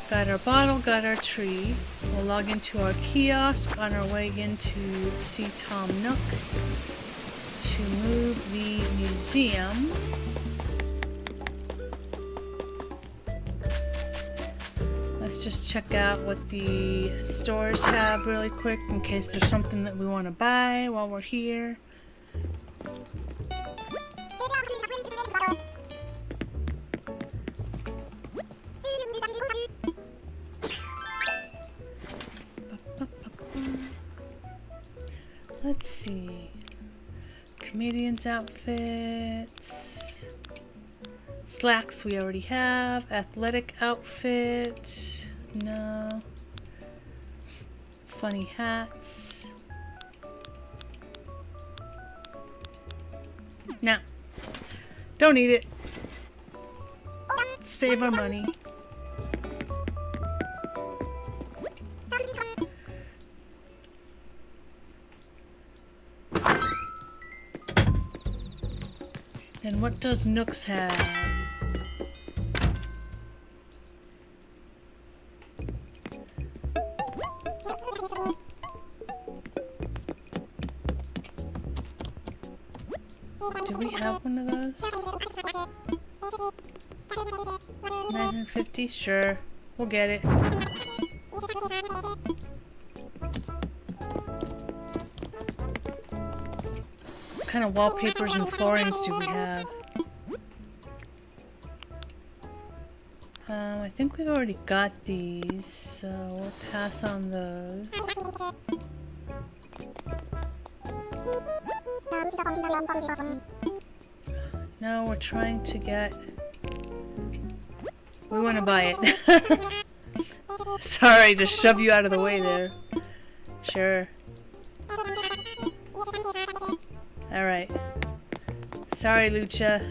got our bottle, got our tree. We'll log into our kiosk on our way into see Tom Nook to move the museum. Let's just check out what the stores have really quick in case there's something that we want to buy while we're here. Let's see. Comedian's outfits. Slacks we already have. Athletic outfit. No. Funny hats. No. Don't need it. Save our money. And what does Nooks have? Do we have one of those? 950? Sure. We'll get it. What kind of wallpapers and floorings do we have? I think we've already got these, so we'll pass on those. No, we're trying to get... We want to buy it. Sorry to shove you out of the way there. Sure. Alright. Sorry, Lucha.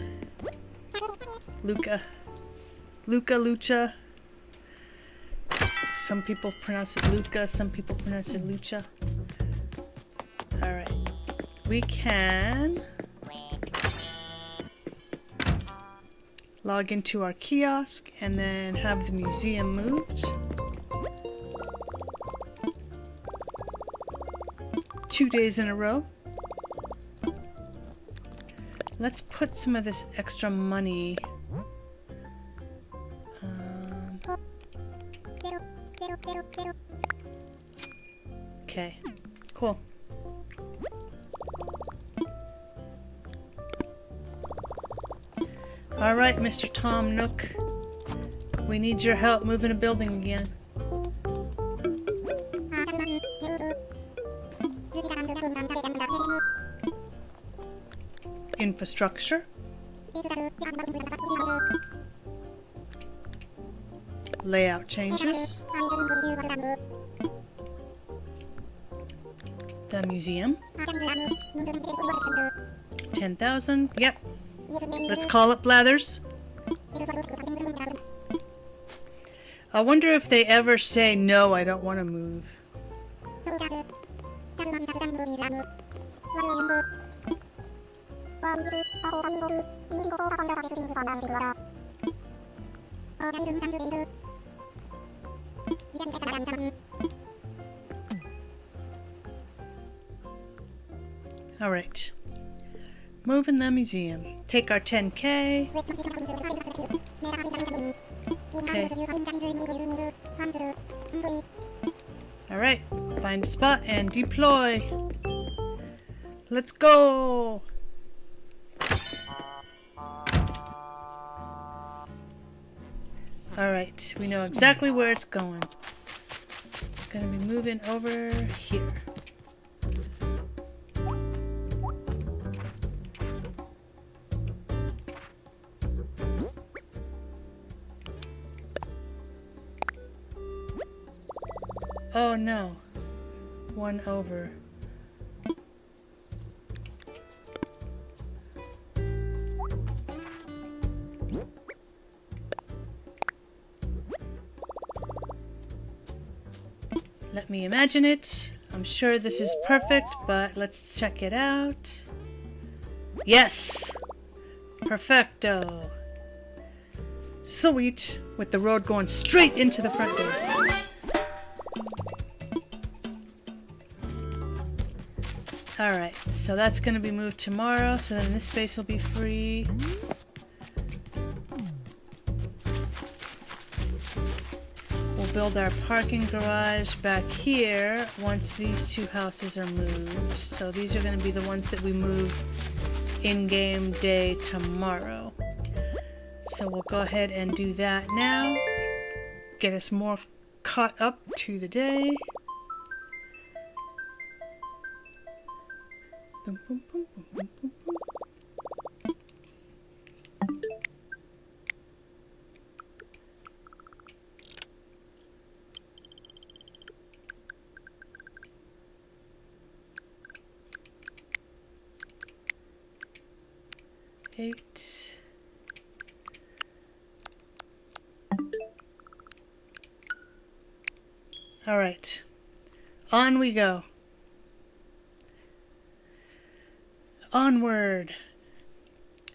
Lucha. Some people pronounce it Luca, some people pronounce it Lucha. Alright. We can log into our kiosk and then have the museum moved. 2 days in a row. Let's put some of this extra money. Okay, cool. All right, Mr. Tom Nook. We need your help moving a building again. Infrastructure. Layout changes. The museum. 10,000. Yep. Let's call it Blathers. I wonder if they ever say, no, I don't want to move. All right. Move in the museum. Take our 10K. Okay. All right. Find a spot and deploy. Let's go. All right. We know exactly where it's going. It's going to be moving over here. Oh no, one over. Let me imagine it. I'm sure this is perfect, but let's check it out. Yes! Perfecto! Sweet! With the road going straight into the front door. Alright, so that's going to be moved tomorrow, so then this space will be free. We'll build our parking garage back here once these two houses are moved. So these are going to be the ones that we move in-game day tomorrow. So we'll go ahead and do that now. Get us more caught up to the day. Boom, boom, boom, boom, boom, boom, boom. Eight. All right, on we go. Onward.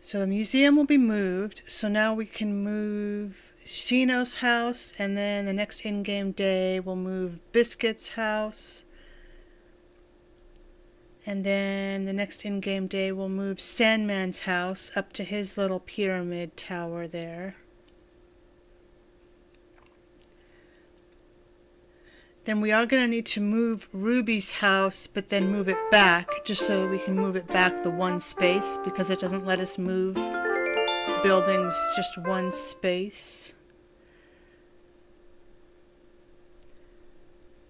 So the museum will be moved, so now we can move Shino's house, and then the next in-game day we'll move Biscuit's house, and then the next in-game day we'll move Sandman's house up to his little pyramid tower there. Then we are going to need to move Ruby's house, but then move it back, just so that we can move it back the one space, because it doesn't let us move buildings just one space.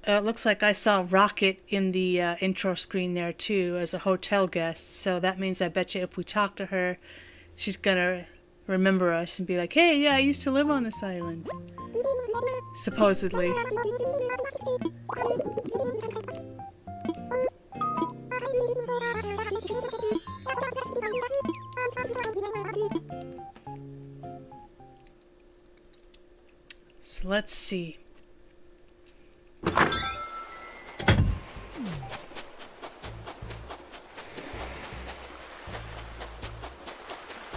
It looks like I saw Rocket in the intro screen there too, as a hotel guest, so that means I bet you if we talk to her, she's going to remember us and be like, hey, yeah, I used to live on this island. Supposedly. So let's see. I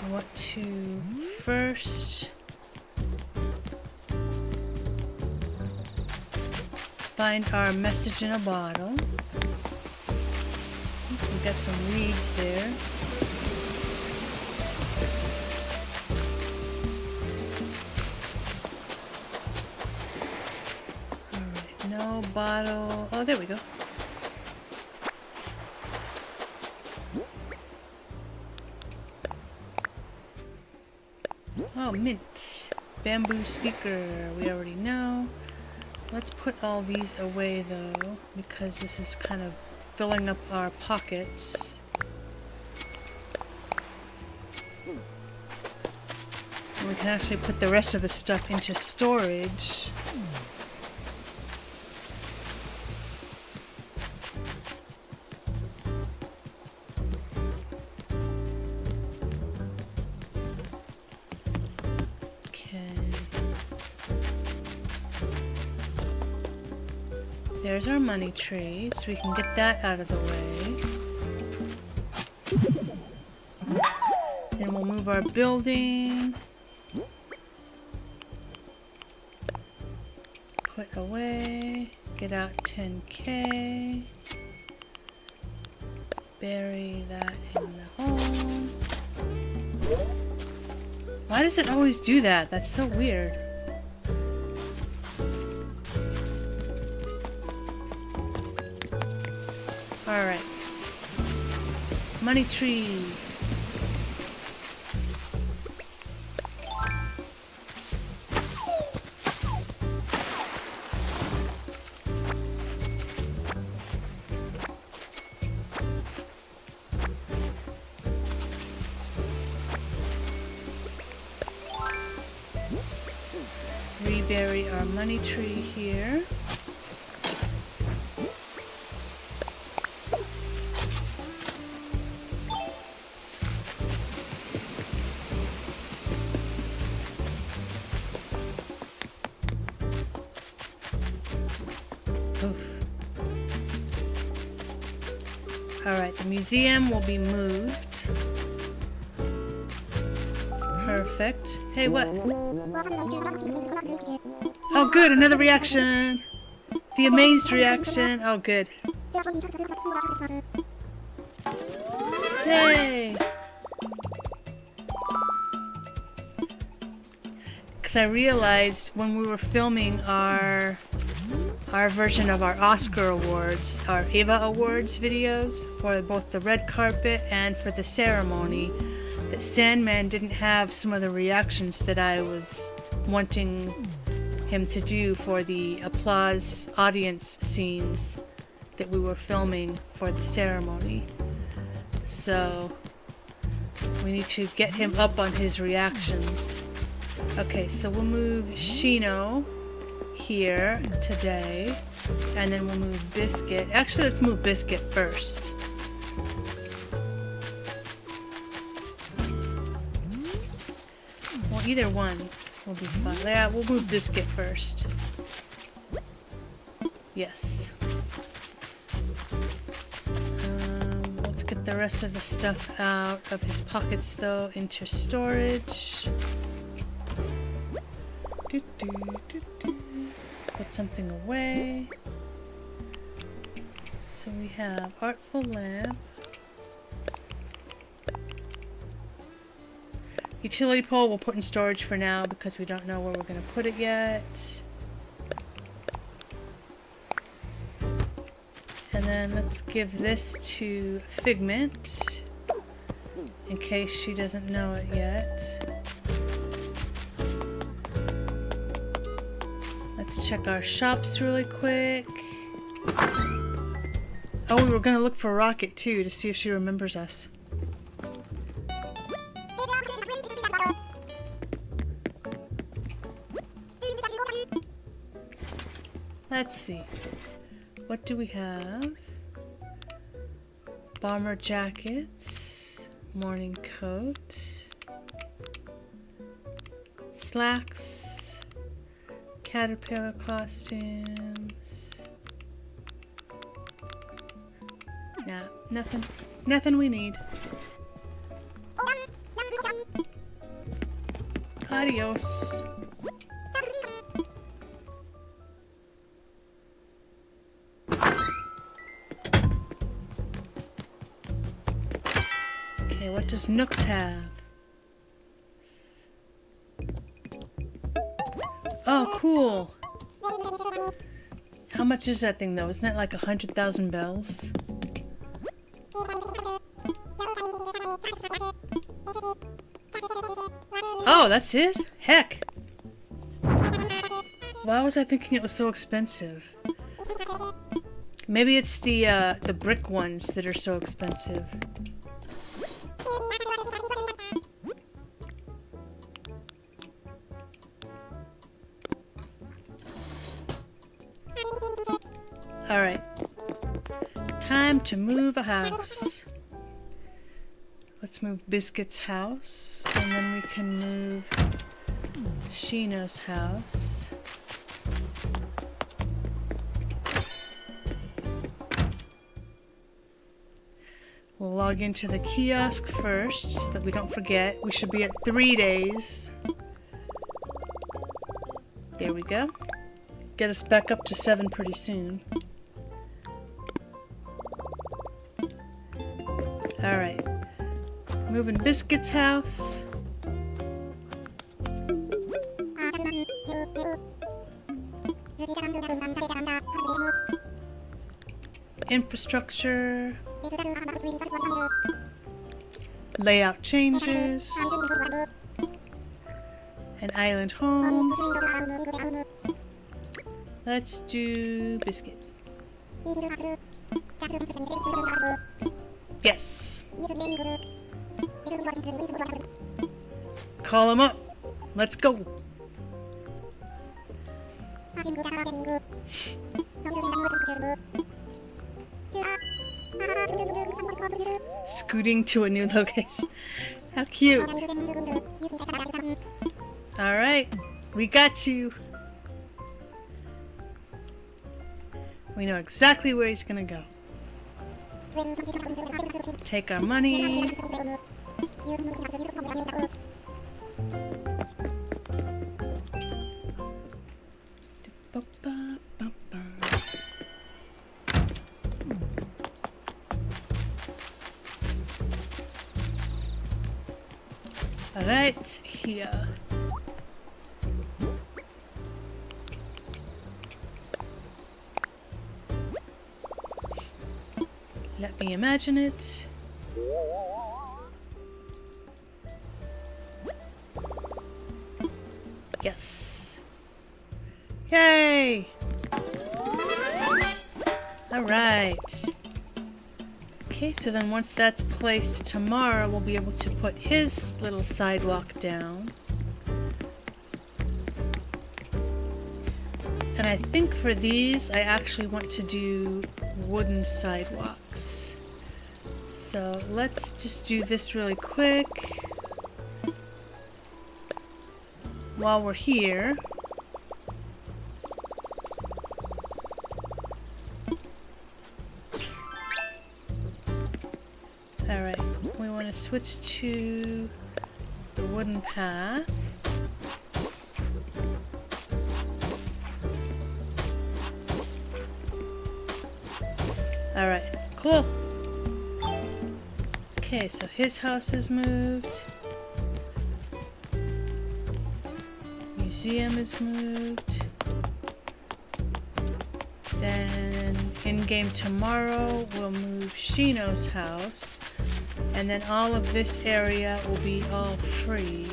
want to first find our message in a bottle. We got some reeds there. Alright, no bottle. Oh, there we go. Oh, mint. Bamboo speaker. We already know. Let's put all these away though, because this is kind of filling up our pockets. And we can actually put the rest of the stuff into storage. There's our money tree, so we can get that out of the way. move our building. Put away. Get out 10K. Bury that in the hole. Why does it always do that? That's so weird. Alright. Money tree. Rebury our money tree here. Alright, the museum will be moved. Perfect. Hey, what? Oh, good, another reaction! The amazed reaction. Oh, good. Yay! Because I realized when we were filming our version of our Oscar Awards, our Ava Awards videos for both the red carpet and for the ceremony, that Sandman didn't have some of the reactions that I was wanting him to do for the applause audience scenes that we were filming for the ceremony. So we need to get him up on his reactions. Okay, so we'll move Shino here today, and then we'll move Biscuit. Actually, let's move Biscuit first. Well, either one will be fine. Yeah, we'll move Biscuit first. Yes. Let's get the rest of the stuff out of his pockets, though, into storage. Put something away. So we have Artful Lamp. Utility pole we'll put in storage for now because we don't know where we're going to put it yet. And then let's give this to Figment in case she doesn't know it yet. Let's check our shops really quick. Oh, we were gonna look for Rocket too to see if she remembers us. Let's see. What do we have? Bomber jackets, morning coat, slacks, caterpillar costumes. Nah, nothing we need. Adios. Okay, what does Nooks have? Oh, cool. How much is that thing though? Isn't that like 100,000 bells? Oh, that's it? Heck! Why was I thinking it was so expensive? Maybe it's the brick ones that are so expensive. Alright. Time to move a house. Let's move Biscuit's house, and then we can move Shino's house. We'll We'll log into the kiosk first so that we don't forget. We should be at 3 days. There we go. Get us back up to 7 pretty soon. Alright. Moving Biscuit's house. Infrastructure. Layout changes. An island home. Let's do Biscuit. Yes. Call him up. Let's go. Scooting to a new location. How cute. Alright, we got you. We know exactly where he's gonna go. Take our money. Alright, here. Let me imagine it. Yes. Yay! Alright. Okay, so then once that's placed tomorrow, we'll be able to put his little sidewalk down. And I think for these, I actually want to do wooden sidewalks. So let's just do this really quick while we're here. Alright, we want to switch to the wooden path. Alright, cool. Okay, so his house is moved. Museum is moved. Then in-game tomorrow we'll move Shino's house. And then all of this area will be all free.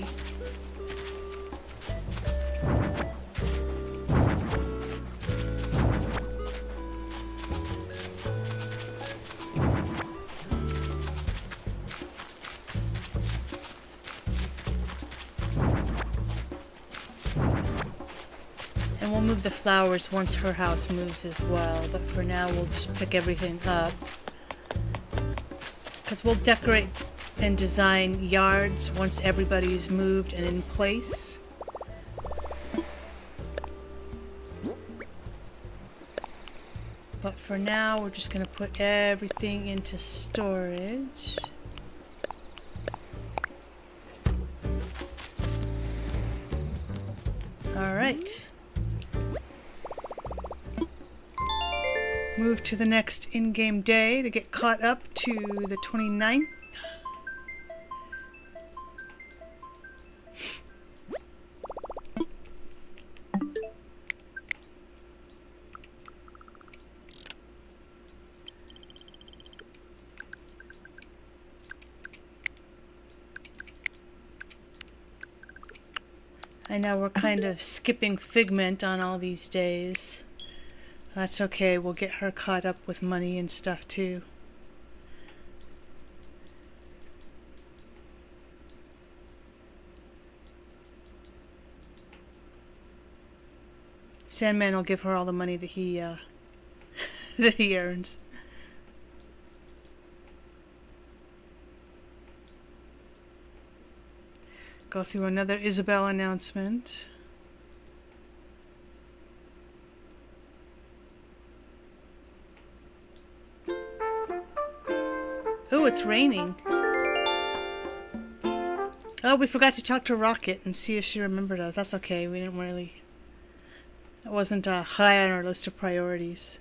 And we'll move the flowers once her house moves as well, but for now we'll just pick everything up. Because we'll decorate and design yards once everybody's moved and in place. But for now we're just going to put everything into storage. Alright. Move to the next in-game day to get caught up to the 29th. I know we're kind of skipping Figment on all these days. That's okay, we'll get her caught up with money and stuff too. Sandman will give her all the money that he that he earns. Go through another Isabel announcement. Ooh, it's raining. Oh, we forgot to talk to Rocket and see if she remembered us. That's okay. We didn't really... It wasn't high on our list of priorities.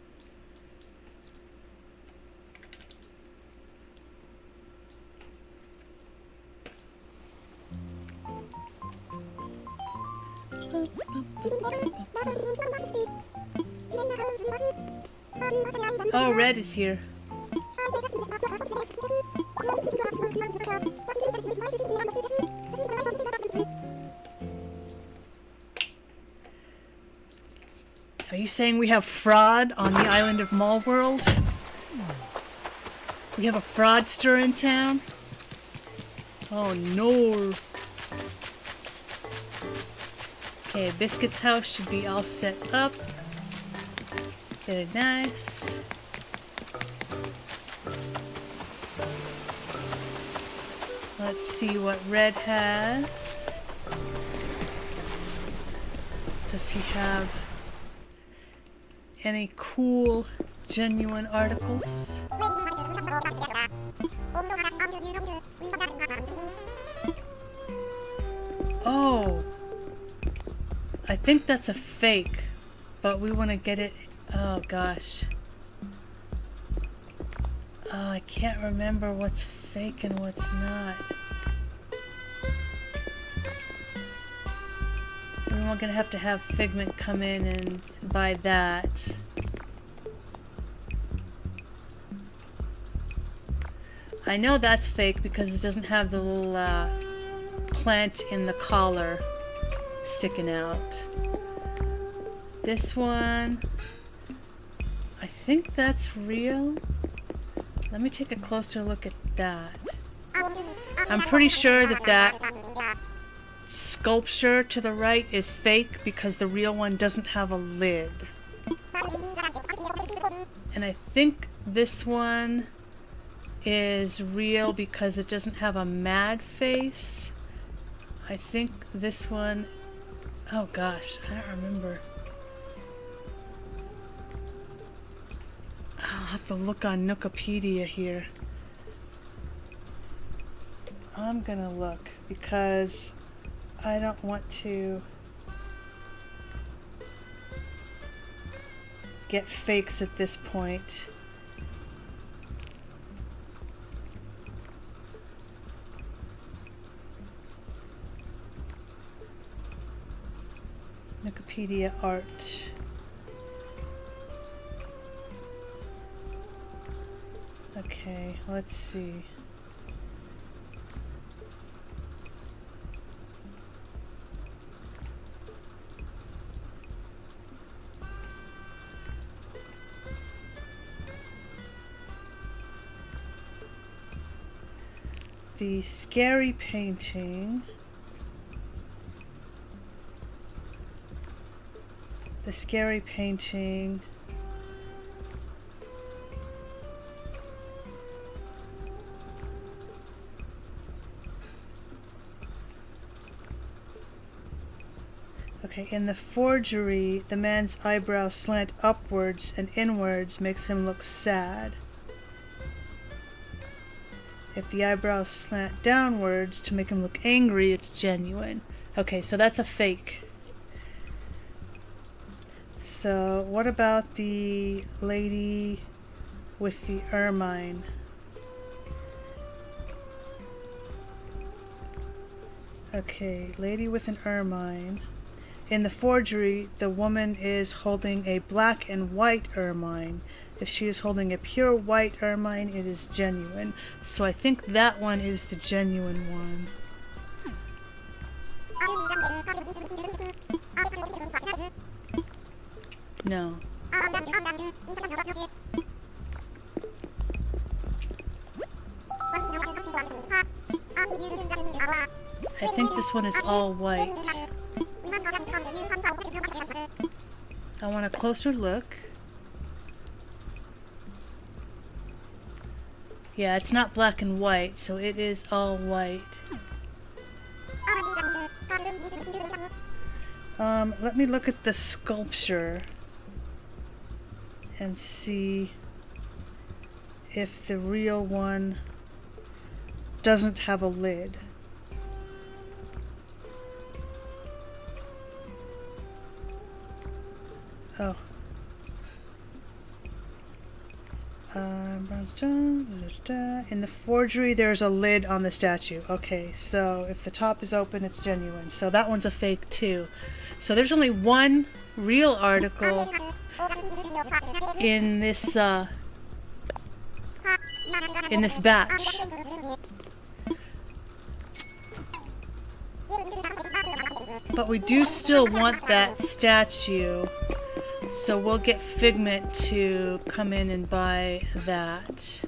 Oh, Red is here. Are you saying we have fraud on the island of Mallworld? We have a fraudster in town? Oh no. Okay, Biscuit's house should be all set up. Very nice. Let's see what Red has. Does he have any cool, genuine articles? Oh, I think that's a fake, but we want to get it. Oh gosh. Oh, I can't remember what's fake and what's not. We're gonna have to have Figment come in and buy that. I know that's fake because it doesn't have the little plant in the collar sticking out. This one, I think that's real. Let me take a closer look at that. I'm pretty sure that that sculpture to the right is fake because the real one doesn't have a lid. And I think this one is real because it doesn't have a mad face. I think this one... Oh gosh, I don't remember. I'll have to look on Nookopedia here. I'm gonna look because I don't want to get fakes at this point. Nookopedia art. Okay, let's see. The scary painting. The scary painting. Okay, in the forgery, the man's eyebrows slant upwards and inwards makes him look sad. If the eyebrows slant downwards to make him look angry, it's genuine. Okay, so that's a fake. So, what about the lady with the ermine? Okay, lady with an ermine. In the forgery, the woman is holding a black and white ermine. If she is holding a pure white ermine, it is genuine. So I think that one is the genuine one. No. I think this one is all white. I want a closer look. Yeah, it's not black and white, so it is all white. Let me look at the sculpture and see if the real one doesn't have a lid. Oh. In the forgery, there's a lid on the statue. Okay, so if the top is open, it's genuine. So that one's a fake too. So there's only one real article in this batch. But we do still want that statue. So we'll get Figment to come in and buy that.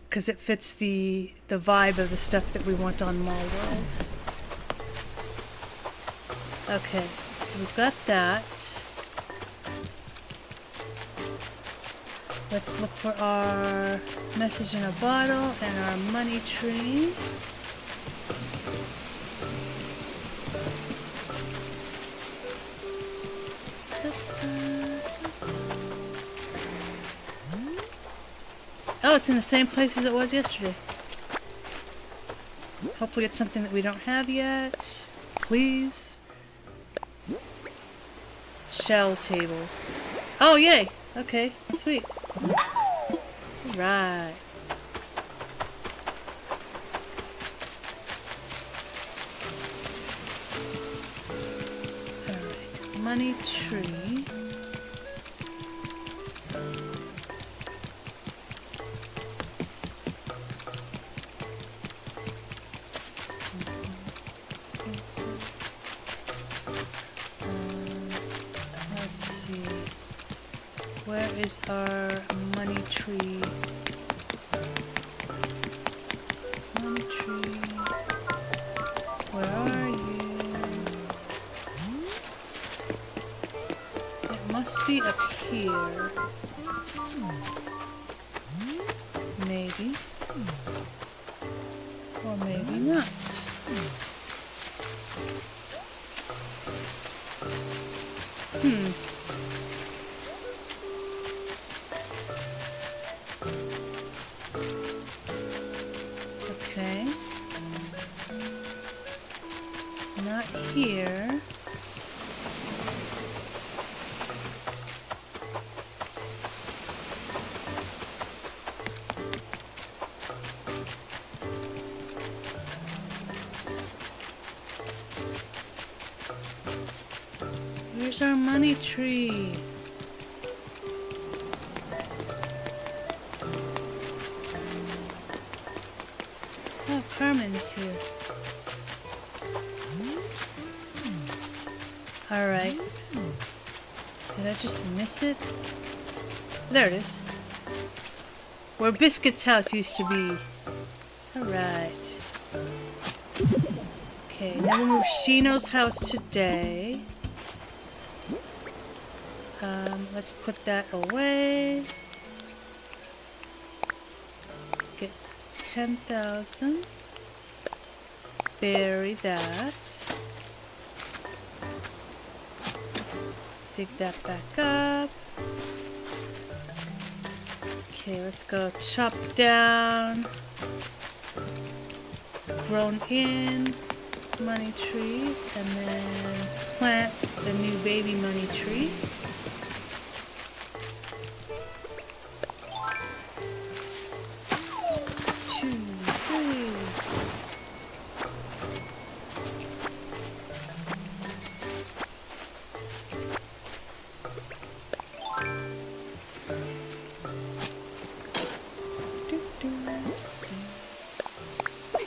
Because it fits the vibe of the stuff that we want on Mallworld. Okay, so we've got that. Let's look for our message in a bottle and our money tree. Oh, it's in the same place as it was yesterday. Hopefully it's something that we don't have yet. Please. Shell table. Oh, yay! Okay, sweet. Right. Alright, money tree. Where is our money tree? Money tree. Where are you? It must be up here. Maybe. Or maybe not. Okay. It's not here. Where's our money tree? Oh, Carmen's here. Alright. Did I just miss it? There it is. Where Biscuit's house used to be. Alright. Okay, now we'll move Shino's house today. Let's put that away. Get 10,000. Bury that. Dig that back up. Okay, let's go chop down. Grown in money tree, and then plant the new baby money tree.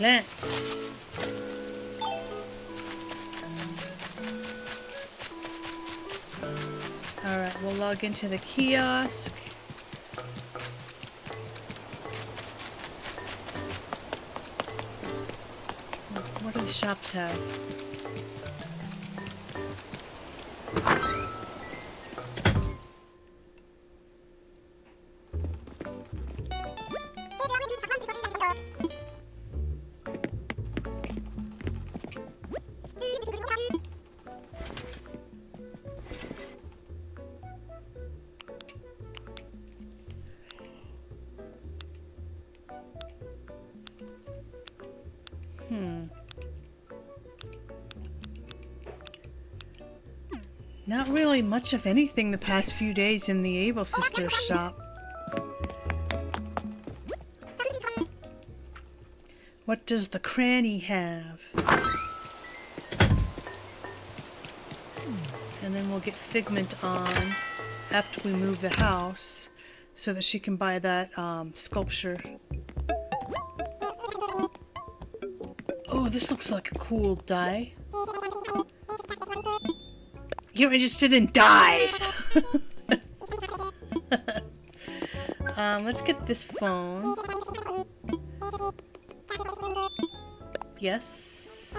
Plants. Alright, we'll log into the kiosk. What do the shops have? Not really much of anything the past few days in the Able Sisters shop. What does the cranny have? And then we'll get Figment on after we move the house so that she can buy that sculpture. Oh, this looks like a cool die. You're interested in die! Let's get this phone. Yes.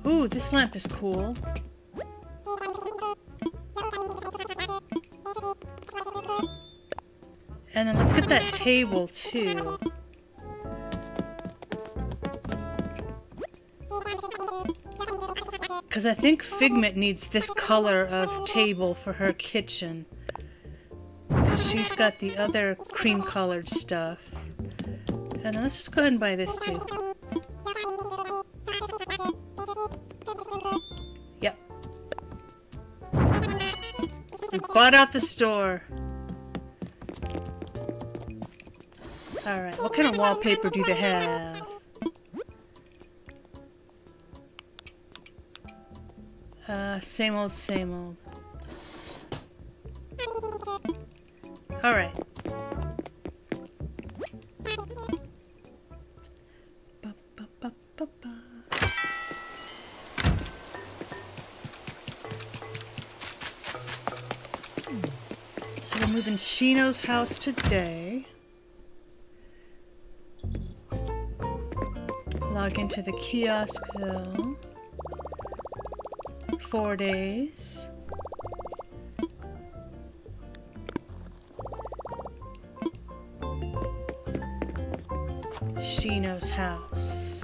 Ooh, this lamp is cool. And then let's get that table too. Because I think Figment needs this color of table for her kitchen. Because she's got the other cream colored stuff. And then let's just go ahead and buy this too. Yep. We bought out the store. Alright, what kind of wallpaper do they have? Same old, same old. Alright. So we're moving Shino's house today. Log into the kiosk though. 4 days. Shino's house.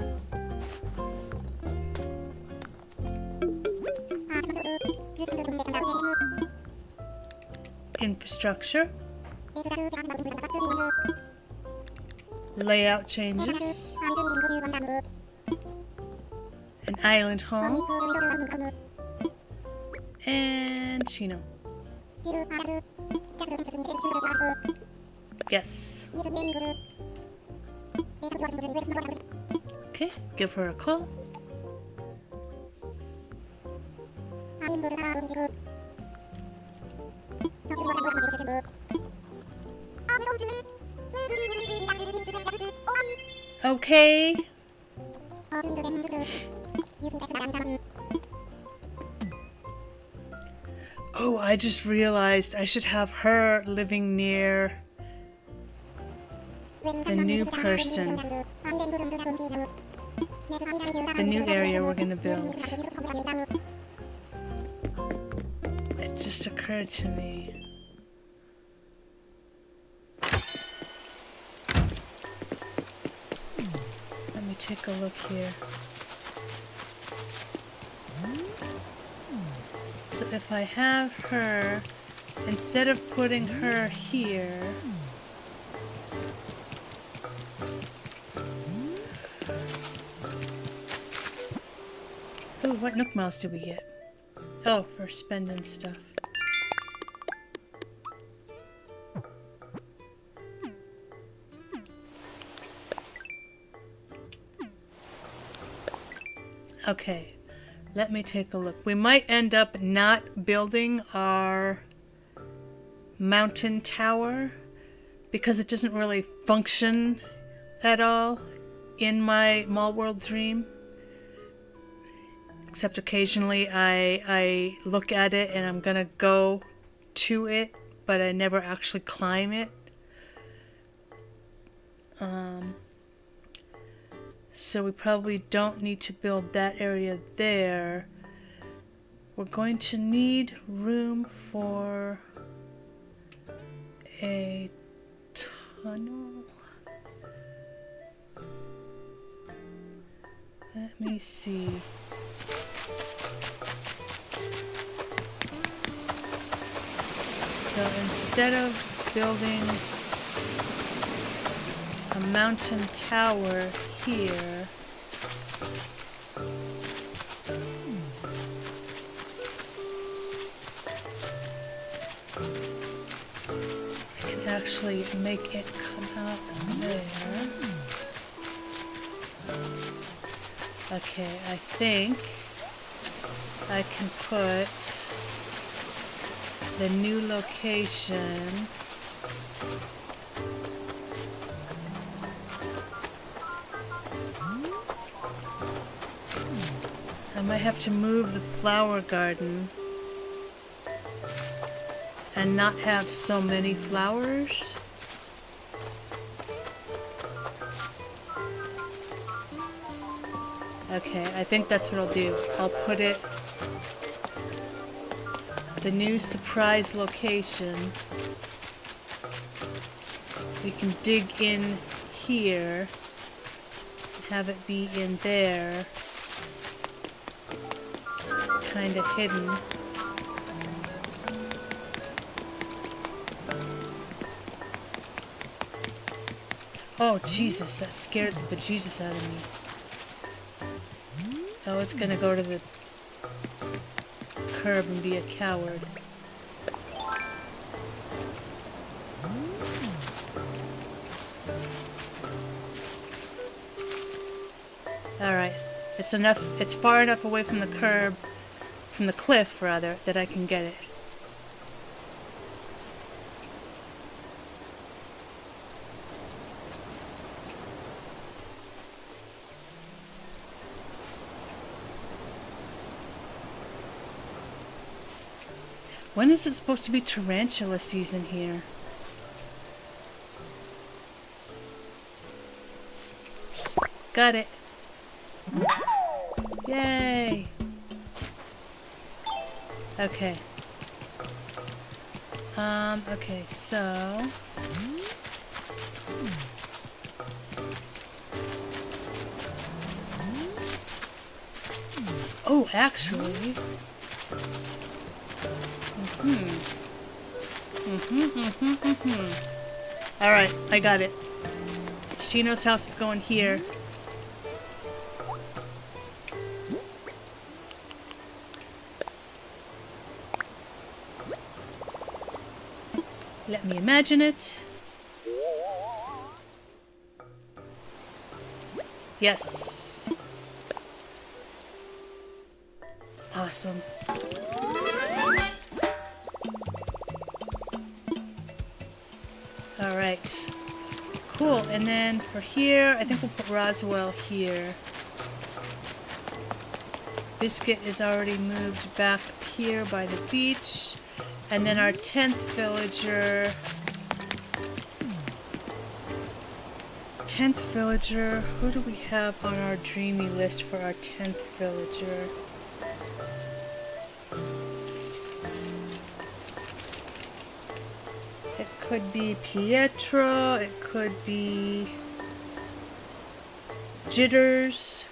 Infrastructure. Layout changes. An island home. And Shino. Yes. Okay, give her a call. Okay. Oh, I just realized I should have her living near the new person. The new area we're gonna build. It just occurred to me. Let me take a look here. So if I have her, instead of putting her here, oh, what Nook Mouse did we get? Oh, for spending stuff. Okay. Let me take a look. We might end up not building our mountain tower because it doesn't really function at all in my Mallworld dream. Except occasionally I look at it and I'm gonna go to it, but I never actually climb it. So we probably don't need to build that area there. We're going to need room for a tunnel. Let me see. So instead of building a mountain tower here, actually make it come out there. Okay, I think I can put the new location I might have to move the flower garden and not have so many flowers. Okay, I think that's what I'll do. I'll put it the new surprise location. We can dig in here, have it be in there, kind of hidden. Oh Jesus, that scared the bejesus out of me. Oh, it's gonna go to the curb and be a coward. Alright, it's far enough away from the curb, from the cliff rather, that I can get it. When is it supposed to be tarantula season here? Got it. Yay! Okay. Okay, so... Oh, actually... Alright, I got it. Shino's house is going here. Let me imagine it. Yes. Awesome. Alright. Cool. And then for here, I think we'll put Roswell here. Biscuit is already moved back here by the beach. And then our 10th villager... 10th villager... Who do we have on our dreamy list for our 10th villager? It could be Pietro, it could be Jitters.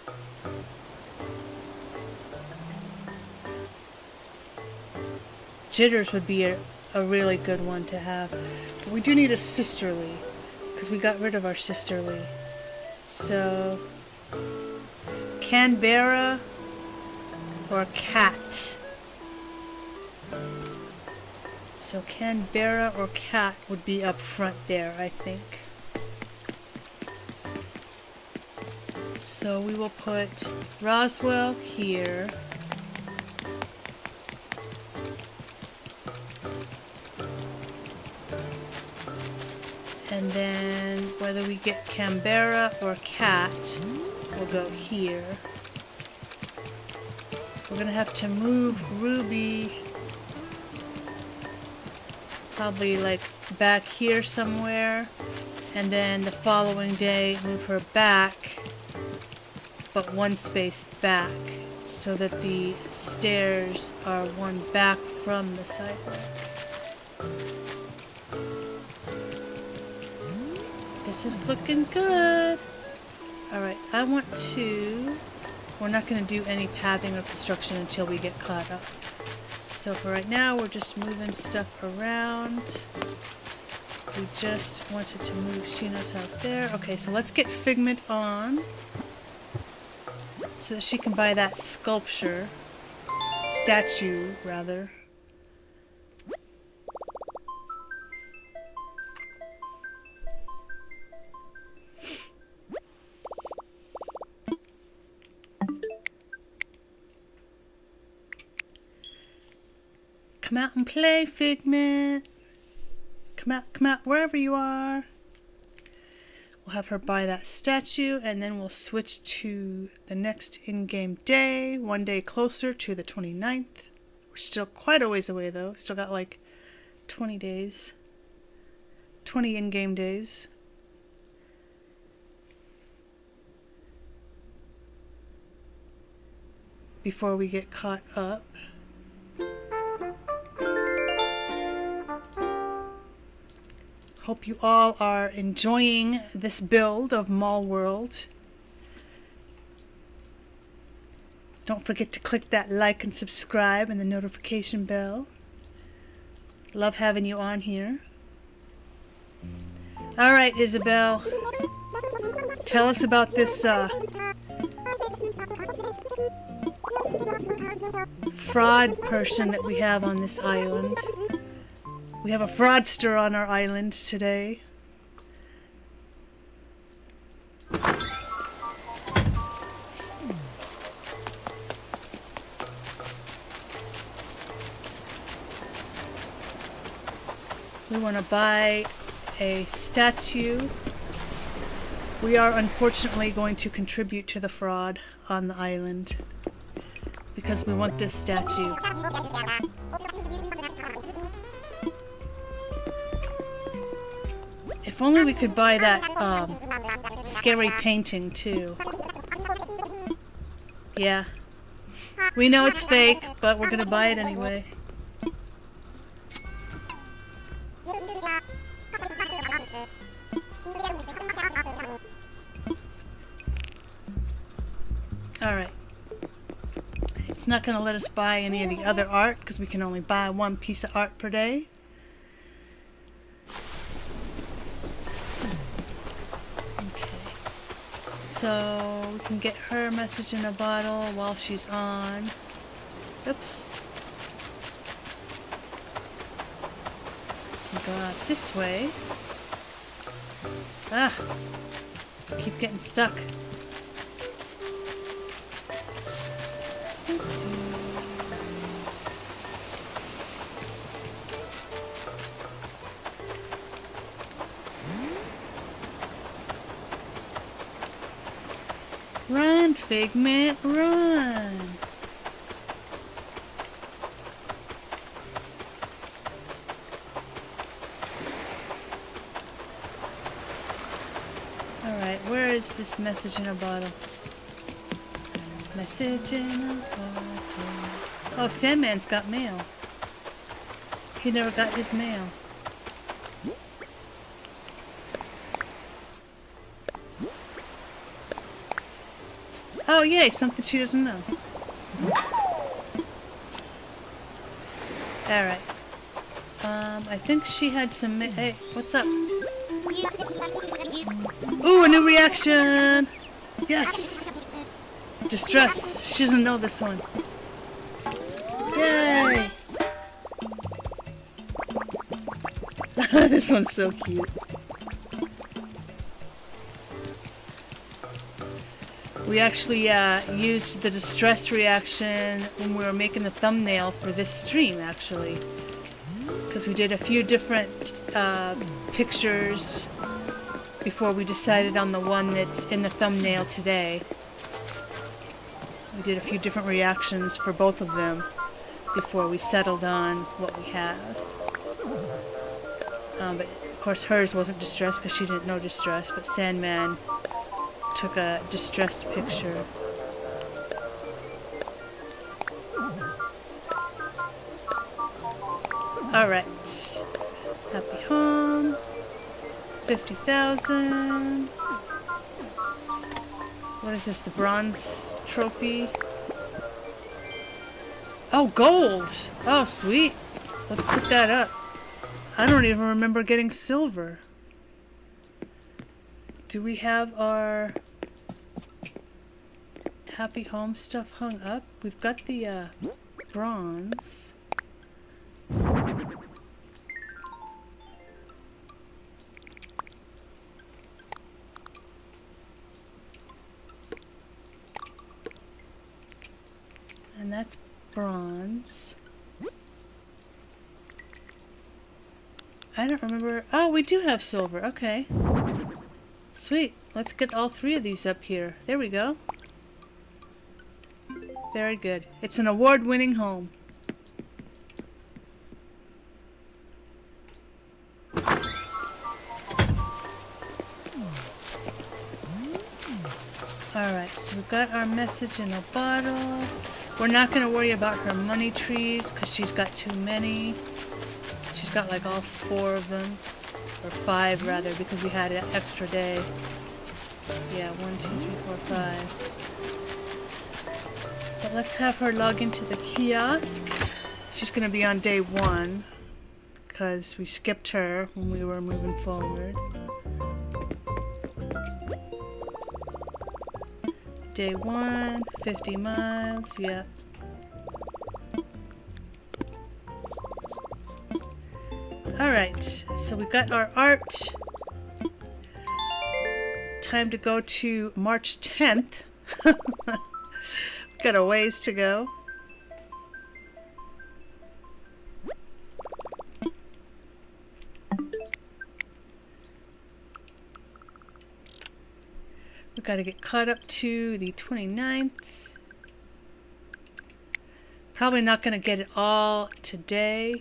Jitters would be a really good one to have. But we do need a sisterly, because we got rid of our sisterly. So, Canberra or Cat. So Canberra or Cat would be up front there, I think. So we will put Roswell here. And then whether we get Canberra or Cat will go here. We're gonna have to move Ruby probably like back here somewhere, and then the following day move her back, but one space back, so that the stairs are one back from the sidewalk. This is looking good. Alright, I want to... We're not going to do any pathing or construction until we get caught up. So for right now, we're just moving stuff around. We just wanted to move Shino's house there. Okay, so let's get Figment on, so that she can buy that statue, rather. Come out and play, Figment. Come out, wherever you are. We'll have her buy that statue, and then we'll switch to the next in-game day, one day closer to the 29th. We're still quite a ways away, though. Still got like 20 days. 20 in-game days. Before we get caught up. Hope you all are enjoying this build of Mallworld. Don't forget to click that like and subscribe and the notification bell. Love having you on here. Alright, Isabel. Tell us about this fraud person that we have on this island. We have a fraudster on our island today. We want to buy a statue. We are unfortunately going to contribute to the fraud on the island because we want this statue. If only we could buy that scary painting too. Yeah. We know it's fake, but we're gonna buy it anyway. Alright. It's not gonna let us buy any of the other art because we can only buy one piece of art per day. So we can get her message in a bottle while she's on. Oops. We go out this way. Ah! Keep getting stuck. Run, Figment, run! Alright, where is this message in a bottle? Message in a bottle. Oh, Sandman's got mail. He never got his mail. Oh yay, something she doesn't know. Alright. I think she had some hey, what's up? Ooh, a new reaction! Yes! Distress. She doesn't know this one. Yay! This one's so cute. We actually used the distress reaction when we were making the thumbnail for this stream, actually. Because we did a few different pictures before we decided on the one that's in the thumbnail today. We did a few different reactions for both of them before we settled on what we had. But of course hers wasn't distressed because she didn't know distress, but Sandman took a distressed picture. Alright. Happy home. 50,000. What is this, the bronze trophy? Oh, gold! Oh, sweet. Let's put that up. I don't even remember getting silver. Do we have our happy home stuff hung up? We've got the bronze. And that's bronze. I don't remember. Oh, we do have silver. Okay. Sweet. Let's get all 3 of these up here. There we go. Very good. It's an award-winning home. Alright, so we've got our message in a bottle. We're not going to worry about her money trees because she's got too many. She's got like all 4 of them. Or 5 rather, because we had an extra day. Yeah, 1, 2, 3, 4, 5. But let's have her log into the kiosk. She's going to be on day 1 because we skipped her when we were moving forward. Day 1, 50 miles, yep. Alright, so we've got our art. Time to go to March 10th. Got a ways to go. We've got to get caught up to the 29th. Probably not going to get it all today.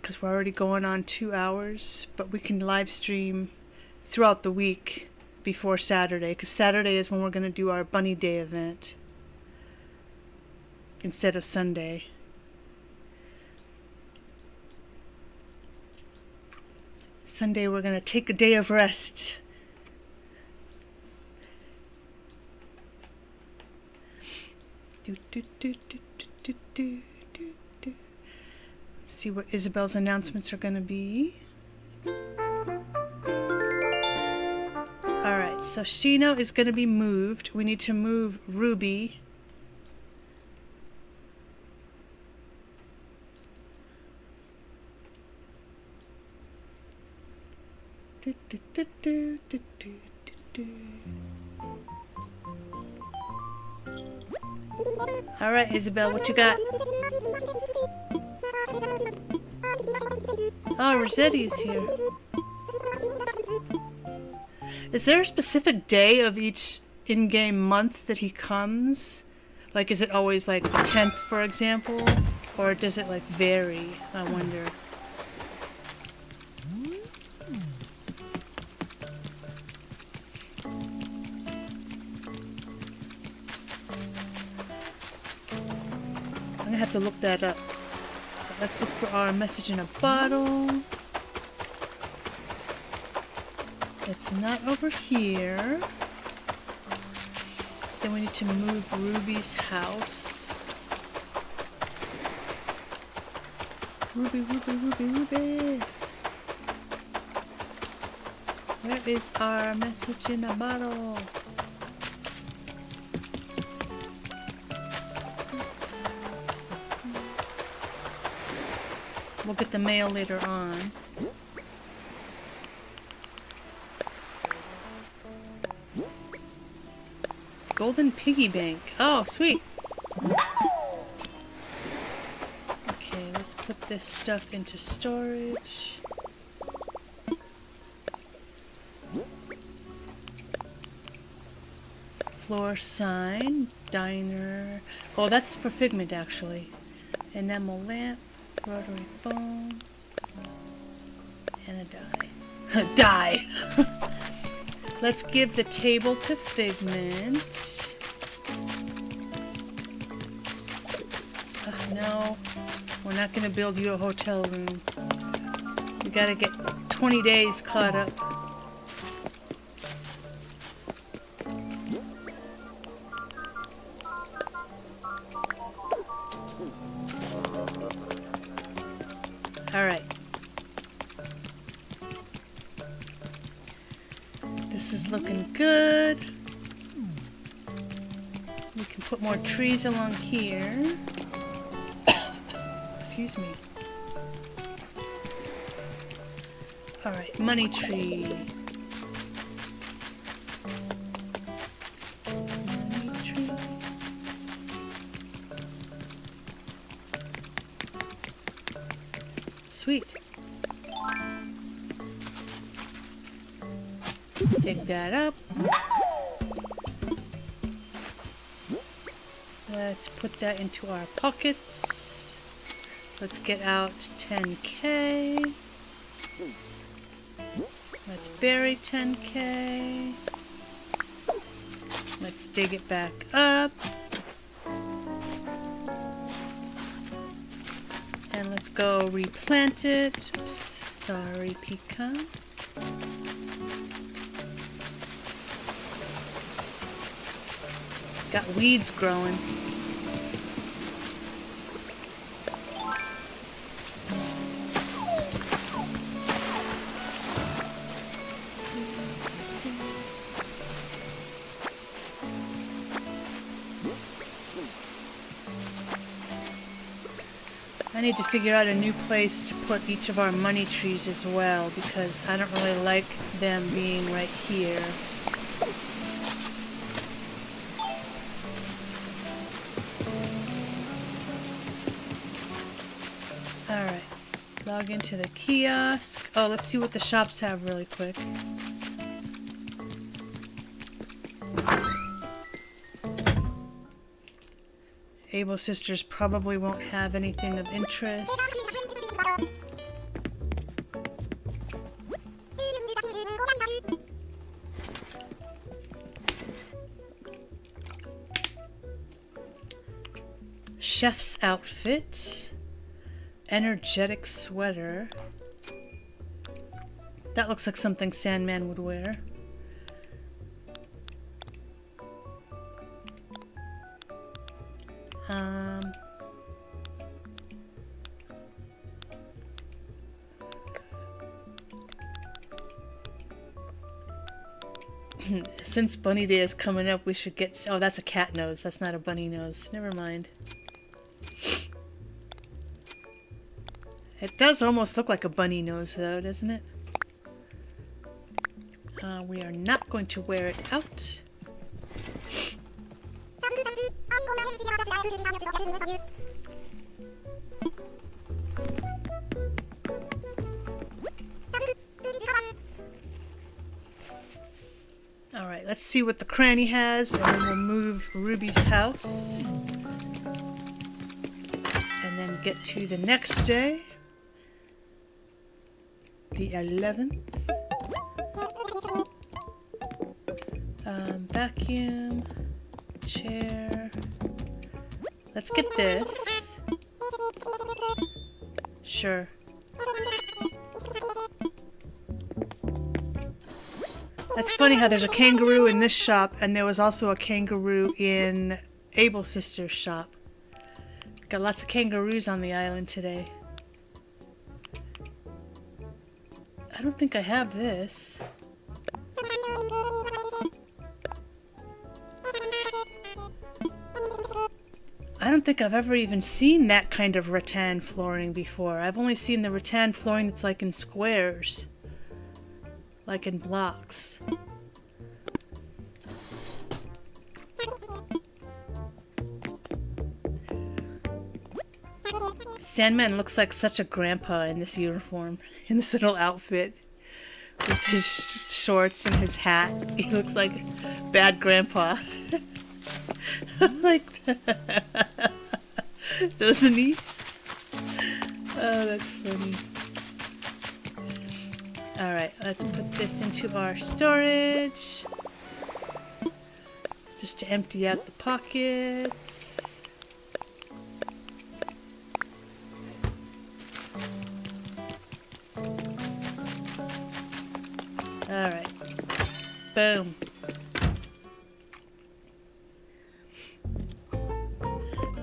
Because we're already going on 2 hours, but we can live stream throughout the week before Saturday, because Saturday is when we're going to do our Bunny Day event instead of Sunday. Sunday we're going to take a day of rest. Do, do, do, do, do, do, do. See what Isabel's announcements are going to be. Alright, so Shino is going to be moved. We need to move Ruby. Do, do, do, do, do, do, do, do. Alright, Isabel, what you got? Oh, Rossetti's here. Is there a specific day of each in-game month that he comes? Like, is it always like the 10th, for example? Or does it like vary? I wonder. I'm gonna have to look that up. Let's look for our message in a bottle. It's not over here. Then we need to move Ruby's house. Ruby, Ruby, Ruby, Ruby. Where is our message in a bottle? We'll get the mail later on. Golden piggy bank. Oh, sweet. Okay, let's put this stuff into storage. Floor sign, diner. Oh, that's for Figment actually. Enamel lamp. Rotary phone, and a die. Die! Let's give the table to Figment. No, we're not going to build you a hotel room. We got to get 20 days caught up. Alright. This is looking good. We can put more trees along here. Excuse me. Alright, money tree. Money tree. Sweet. Dig that up. Let's put that into our pockets. Let's get out 10K. Let's bury 10K. Let's dig it back up. And let's go replant it. Oops, sorry, pecan. Got weeds growing. I need to figure out a new place to put each of our money trees as well, because I don't really like them being right here. Alright, log into the kiosk. Oh, let's see what the shops have really quick. Able Sisters probably won't have anything of interest. Chef's outfit. Energetic sweater. That looks like something Sandman would wear. Since Bunny Day is coming up, we should get... Oh, that's a cat nose. That's not a bunny nose. Never mind. It does almost look like a bunny nose, though, doesn't it? We are not going to wear it out. Alright, let's see what the cranny has, and then we'll move Ruby's house. And then get to the next day. The 11th. Vacuum. Chair. Let's get this. Sure. That's funny how there's a kangaroo in this shop, and there was also a kangaroo in Able Sisters' shop. Got lots of kangaroos on the island today. I don't think I have this. I don't think I've ever even seen that kind of rattan flooring before. I've only seen the rattan flooring that's like in squares. Like in blocks. Sandman looks like such a grandpa in this uniform, in this little outfit. With his shorts and his hat. He looks like bad grandpa. Like that. Doesn't he? Oh, that's funny. Alright, let's put this into our storage. Just to empty out the pockets. Alright. Boom.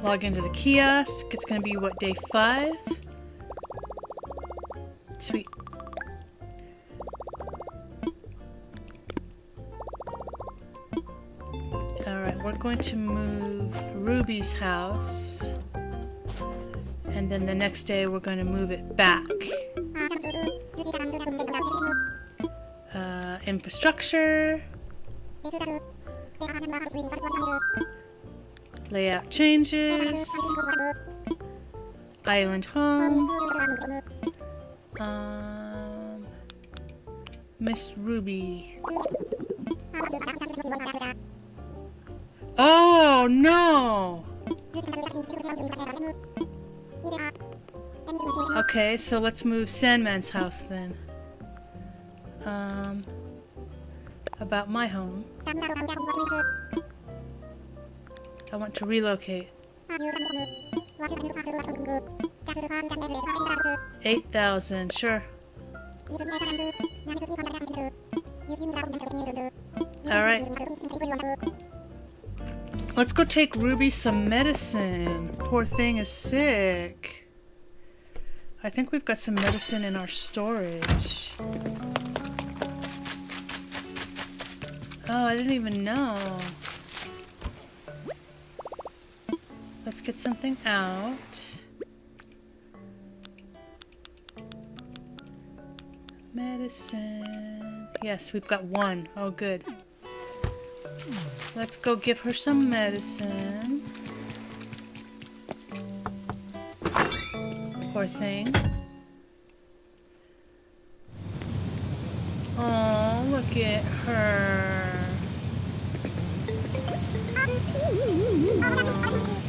Log into the kiosk. It's gonna be what, day 5? Sweet. Alright, we're going to move Ruby's house. And then the next day we're going to move it back. Infrastructure. Layout changes. Island home. Miss Ruby. Oh no! Okay, so let's move Sandman's house then. About my home. I want to relocate. 8,000, sure. Alright. Let's go take Ruby some medicine. Poor thing is sick. I think we've got some medicine in our storage. Oh, I didn't even know. Let's get something out. Medicine. Yes, we've got one. Oh, good. Let's go give her some medicine. Poor thing. Oh, look at her. Oh.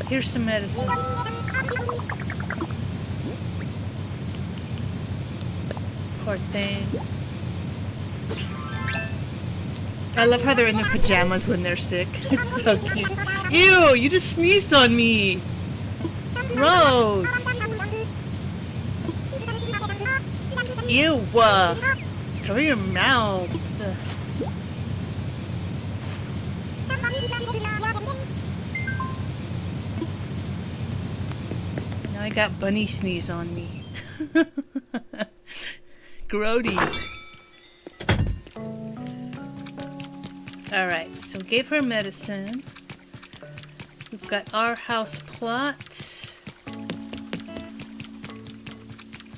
Here's some medicine. Poor thing. I love how they're in their pajamas when they're sick. It's so cute. Ew, you just sneezed on me. Gross. Ew. Cover your mouth. Now I got bunny sneeze on me. Grody. Alright, so gave her medicine. We've got our house plot.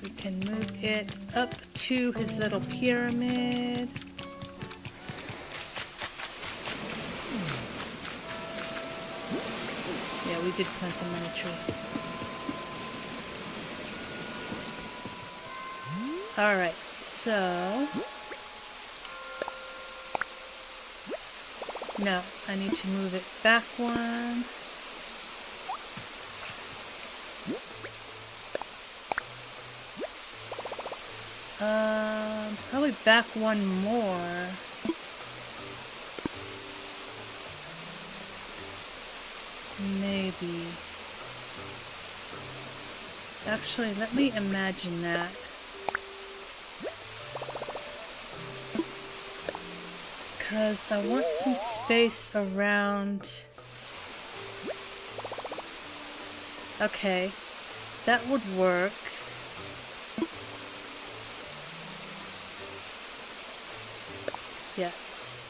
We can move it up to his little pyramid. Yeah, we did plant the money tree. Alright, so... No, I need to move it back one. Probably back one more. Maybe. Actually, let me imagine that. Because I want some space around... Okay, that would work. Yes.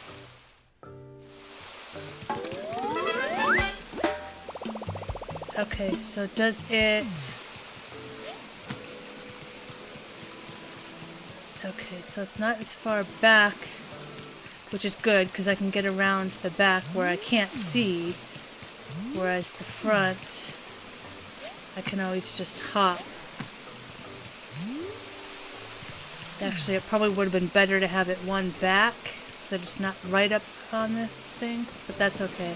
Okay, so does it... Okay, so it's not as far back, which is good because I can get around the back where I can't see, whereas the front I can always just hop. Actually, it probably would have been better to have it one back so that it's not right up on the thing, but that's okay.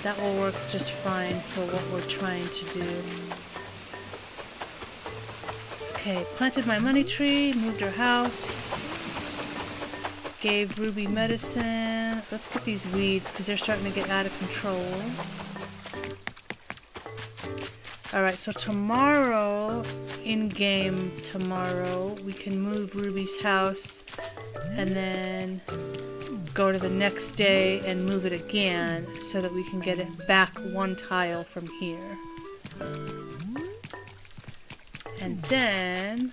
That will work just fine for what we're trying to do. Okay, planted my money tree, moved her house, gave Ruby medicine. Let's get these weeds because they're starting to get out of control. Alright, so tomorrow, in-game tomorrow, we can move Ruby's house and then go to the next day and move it again so that we can get it back one tile from here. And then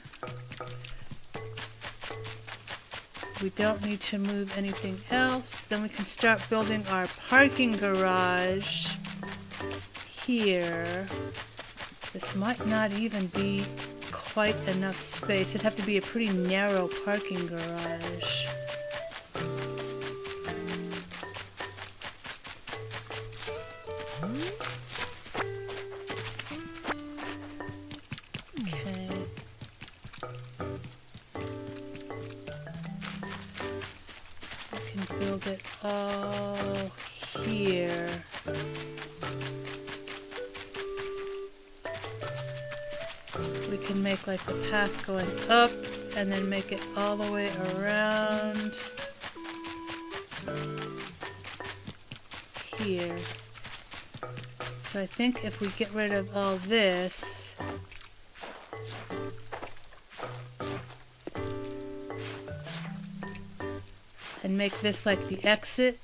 we don't need to move anything else. Then we can start building our parking garage here. This might not even be quite enough space. It'd have to be a pretty narrow parking garage. build it all here. We can make like the path going up and then make it all the way around here. So I think if we get rid of all this, and make this like the exit,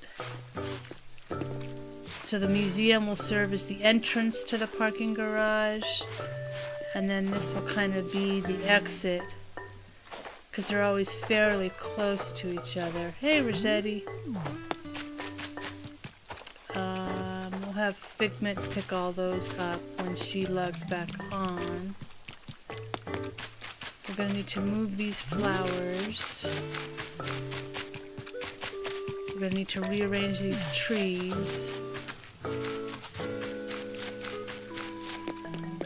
so the museum will serve as the entrance to the parking garage, and then this will kind of be the exit, because they're always fairly close to each other. Hey, Rossetti. We'll have Figment pick all those up when she logs back on. We're going to need to move these flowers. We're going to need to rearrange these trees.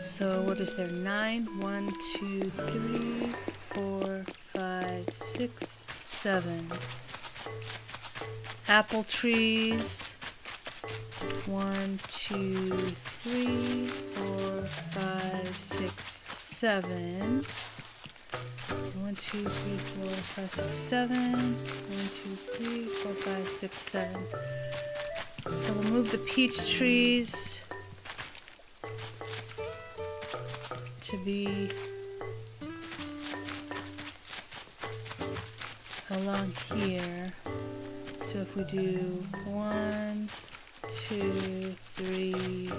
So what is there? 9, 1, 2, 3, 4, 5, 6, 7. Apple trees. 1, 2, 3, 4, 5, 6, 7. 1, 2, 3, 4, 5, 6, 7. 1, 2, 3, 4, 5, 6, 7. So we'll move the peach trees to be along here. So if we do 1, 2, 3,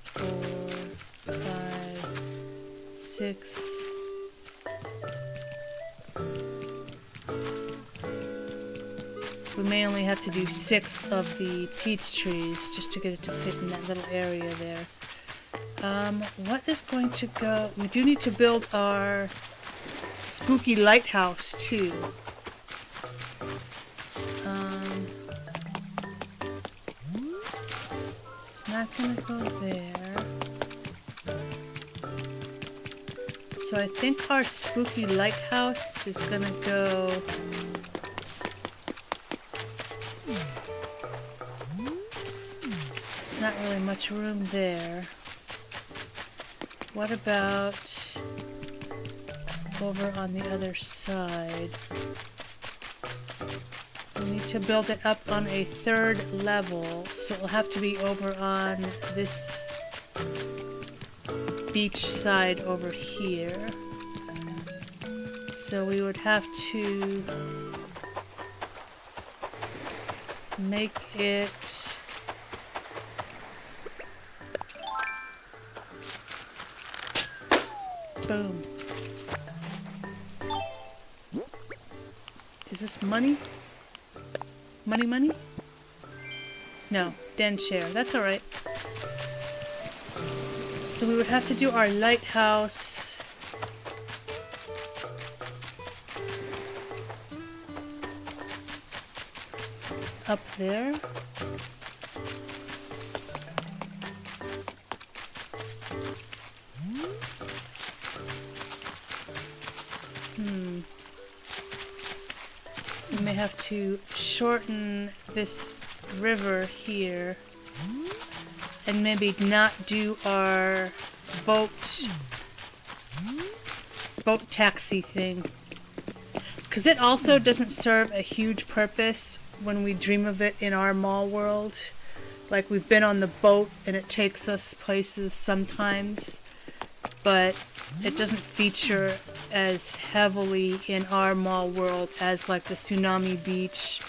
4, 5, 6. We may only have to do 6 of the peach trees just to get it to fit in that little area there. What is going to go? We do need to build our spooky lighthouse too. It's not going to go there. So I think our spooky lighthouse is going to go There's not really much room there. What about over on the other side? We need to build it up on a 3rd level, so it'll have to be over on this beach side over here. So we would have to make it boom. Is this money? Money? No, den chair. That's alright. So we would have to do our lighthouse up there. We may have to shorten this river here and maybe not do our boat taxi thing, because it also doesn't serve a huge purpose when we dream of it in our mall world. Like, we've been on the boat and it takes us places sometimes, but it doesn't feature as heavily in our mall world as like the Tsunami Beach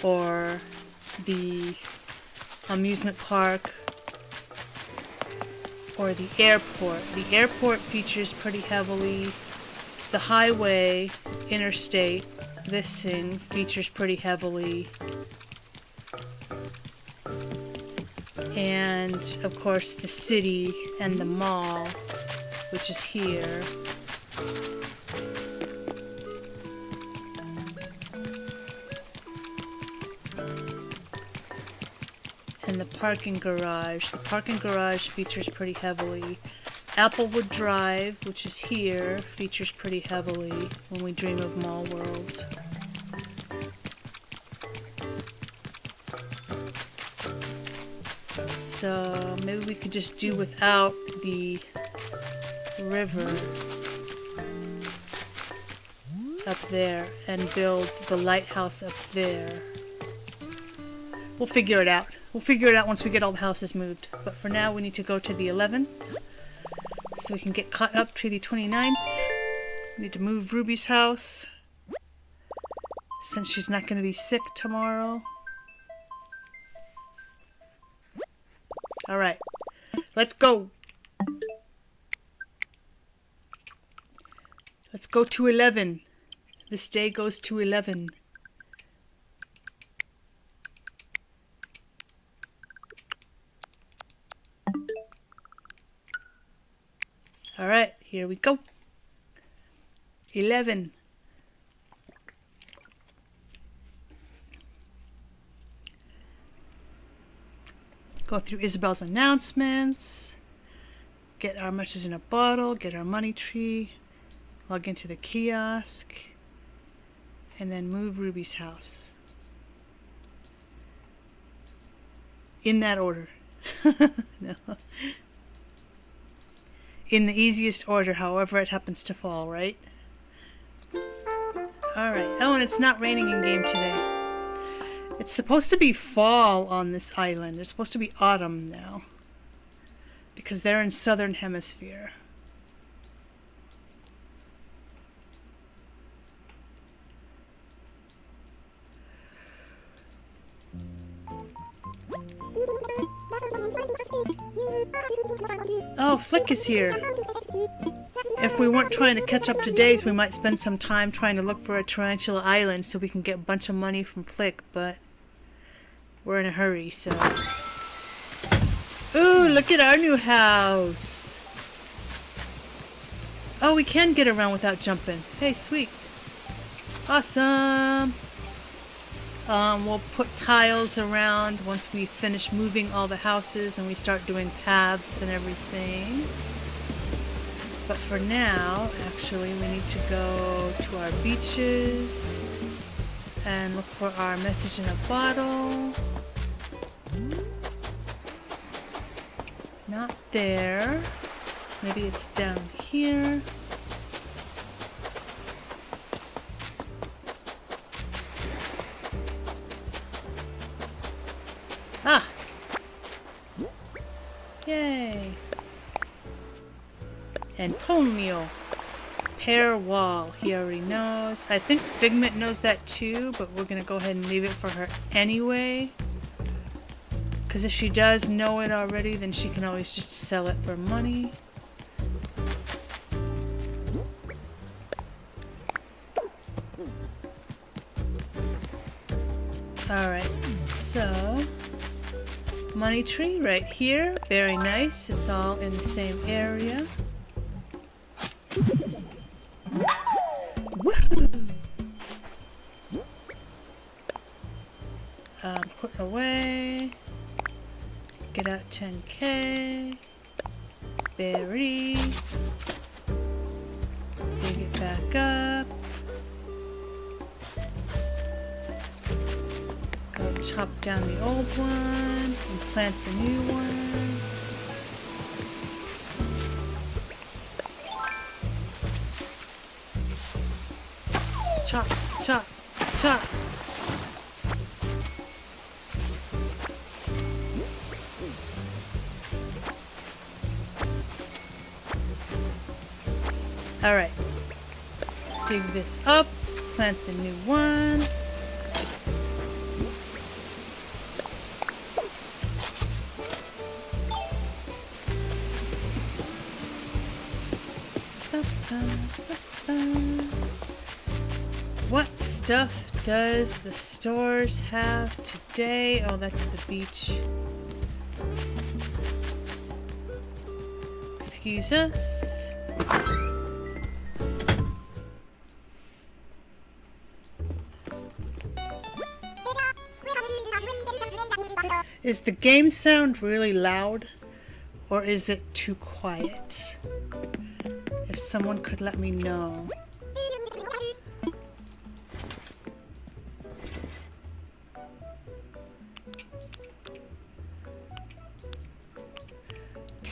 or the amusement park or the airport. The airport features pretty heavily. The highway, interstate, this thing features pretty heavily. And of course the city and the mall, which is here. And the parking garage. The parking garage features pretty heavily. Applewood Drive, which is here, features pretty heavily when we dream of Mall World. So maybe we could just do without the river up there and build the lighthouse up there. We'll figure it out. We'll figure it out once we get all the houses moved. But for now, we need to go to the 11th so we can get caught up to the 29th. We need to move Ruby's house since she's not going to be sick tomorrow. Alright, let's go. Let's go to 11. This day goes to 11. Alright, here we go. 11. Go through Isabel's announcements. Get our messages in a bottle. Get our money tree. Log into the kiosk. And then move Ruby's house. In that order. No. In the easiest order, however it happens to fall, right? Alright. Oh, and it's not raining in game today. It's supposed to be fall on this island. It's supposed to be autumn now. Because they're in southern hemisphere. Oh, Flick is here. If we weren't trying to catch up to days, we might spend some time trying to look for a tarantula island so we can get a bunch of money from Flick, but we're in a hurry, so... Ooh, look at our new house! Oh, we can get around without jumping. Hey, sweet. Awesome! We'll put tiles around once we finish moving all the houses and we start doing paths and everything. But for now, actually, we need to go to our beaches and look for our message in a bottle. Not there. Maybe it's down here. Ah! Yay! Antonio. Pear wall. He already knows. I think Figment knows that too, but we're gonna go ahead and leave it for her anyway. Because if she does know it already, then she can always just sell it for money. Alright, so money tree right here. Very nice. It's all in the same area. Woohoo! Put away. Get out 10k. Berry. Dig it back up. Go chop down the old one and plant the new one. Chop, chop, chop. Alright. Dig this up, plant the new one. What stuff does the stores have today? Oh, that's the beach. Excuse us. Is the game sound really loud, or is it too quiet? If someone could let me know.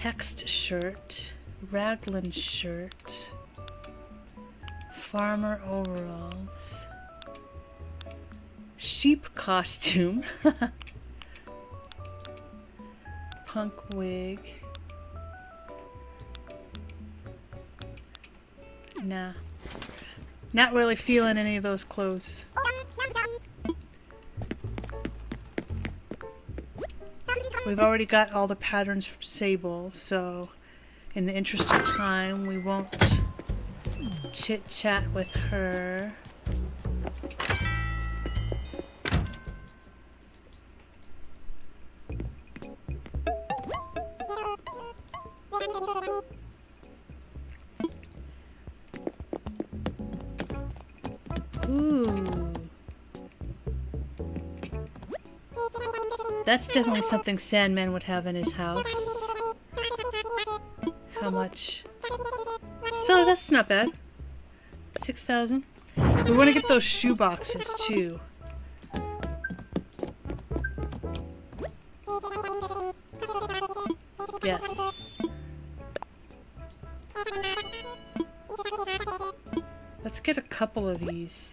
text shirt, raglan shirt, farmer overalls, sheep costume, punk wig. Nah, not really feeling any of those clothes. We've already got all the patterns from Sable, so in the interest of time, we won't chit-chat with her. Ooh. That's definitely something Sandman would have in his house. How much? So that's not bad. 6,000. We want to get those shoe boxes too. Yes. Let's get a couple of these.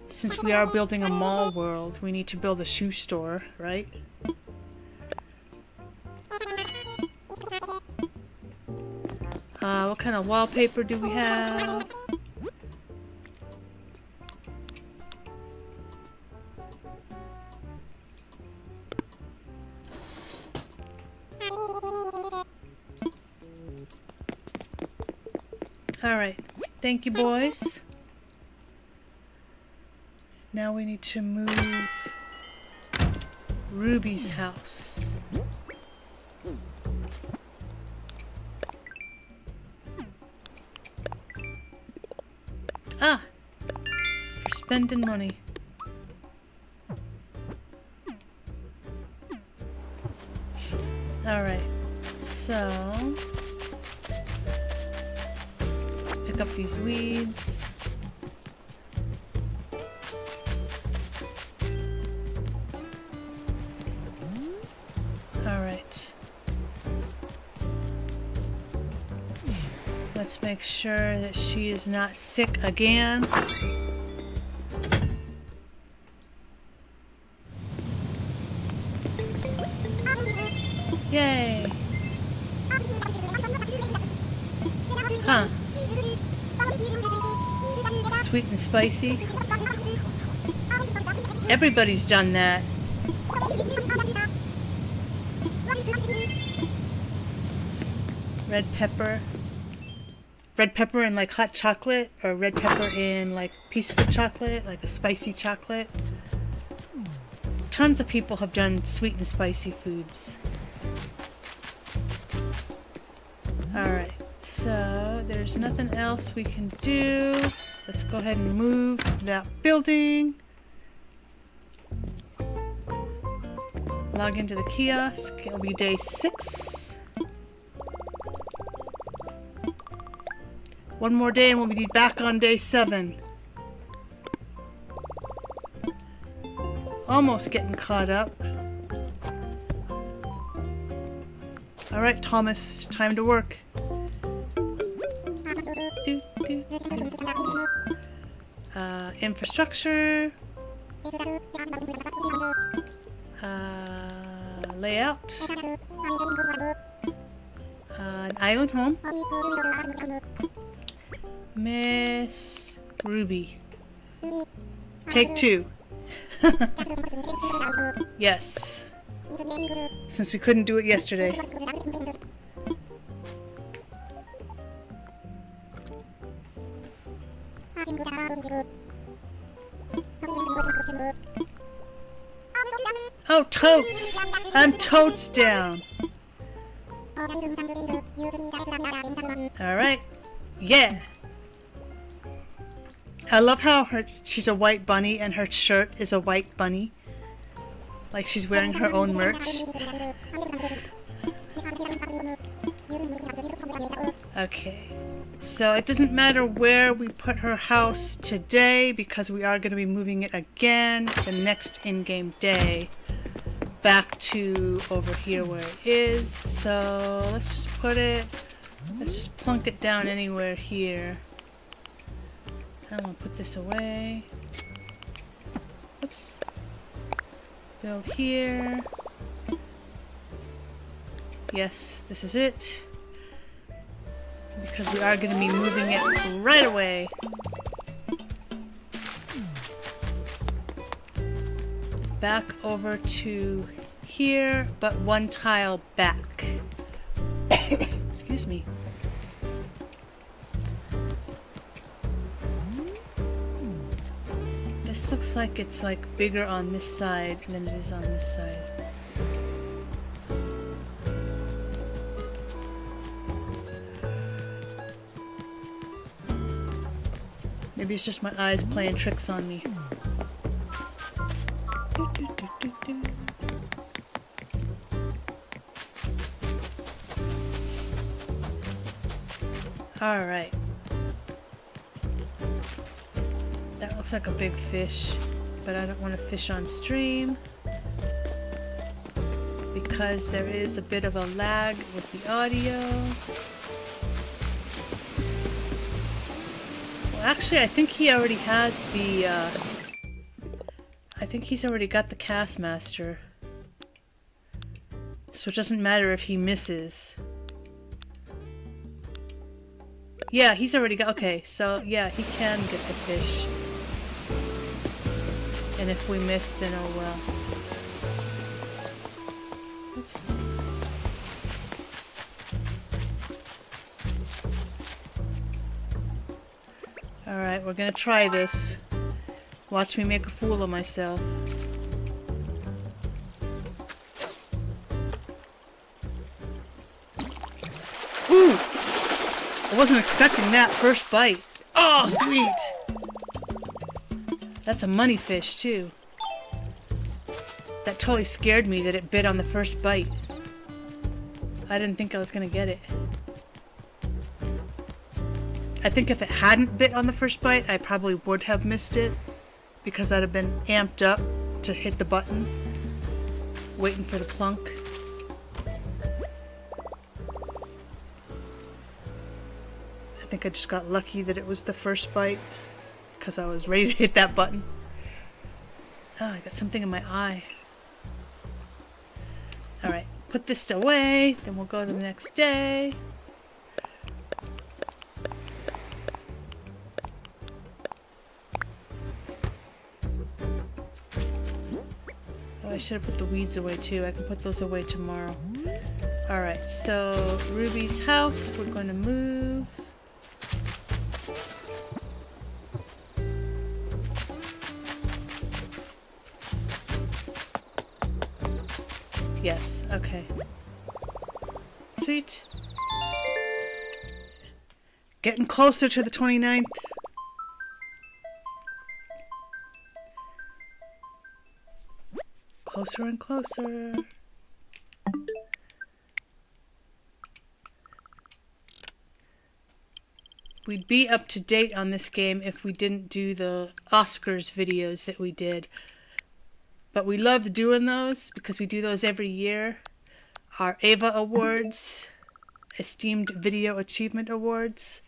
Since we are building a mall world, we need to build a shoe store, right? What kind of wallpaper do we have? Alright, thank you, boys. Now we need to move Ruby's house. Ah! For spending money. Alright, so let's pick up these weeds. Alright. Let's make sure that she is not sick again. Yay! Huh. Sweet and spicy. Everybody's done that. Red pepper. Red pepper in like hot chocolate, or red pepper in like pieces of chocolate, like a spicy chocolate. Tons of people have done sweet and spicy foods. Alright, so there's nothing else we can do. Let's go ahead and move that building. Log into the kiosk. It'll be day 6. One more day and we'll be back on day 7. Almost getting caught up. Alright, Thomas, time to work. Infrastructure. Layout. An island home. Miss Ruby. Take 2. Yes. Since we couldn't do it yesterday. Oh, totes! I'm totes down. Alright. Yeah. I love how she's a white bunny and her shirt is a white bunny. Like she's wearing her own merch. Okay. So it doesn't matter where we put her house today because we are going to be moving it again the next in-game day. back to over here where it is. So let's just plunk it down anywhere here. I'm gonna put this away. Oops. Build here. Yes, this is it. Because we are going to be moving it right away. Back over to here, but one tile back. Excuse me. This looks like it's like bigger on this side than it is on this side. Maybe it's just my eyes playing tricks on me. Alright. That looks like a big fish, but I don't want to fish on stream because there is a bit of a lag with the audio. Actually, I think he already has the, I think he's already got the cast master. So it doesn't matter if he misses. Yeah, he's already got, okay, so yeah, he can get the fish. And if we miss, then oh well. Alright, we're gonna try this. Watch me make a fool of myself. Ooh! I wasn't expecting that first bite. Oh, sweet! That's a money fish, too. That totally scared me that it bit on the first bite. I didn't think I was gonna get it. I think if it hadn't bit on the first bite, I probably would have missed it because I'd have been amped up to hit the button, waiting for the plunk. I think I just got lucky that it was the first bite because I was ready to hit that button. Oh, I got something in my eye. Alright, put this away, then we'll go to the next day. I should have put the weeds away too. I can put those away tomorrow. Alright, so Ruby's house, we're going to move. Yes, okay. Sweet. Getting closer to the 29th. Closer and closer. We'd be up to date on this game if we didn't do the Oscars videos that we did. But we loved doing those because we do those every year. Our AVA Awards, Esteemed Video Achievement Awards.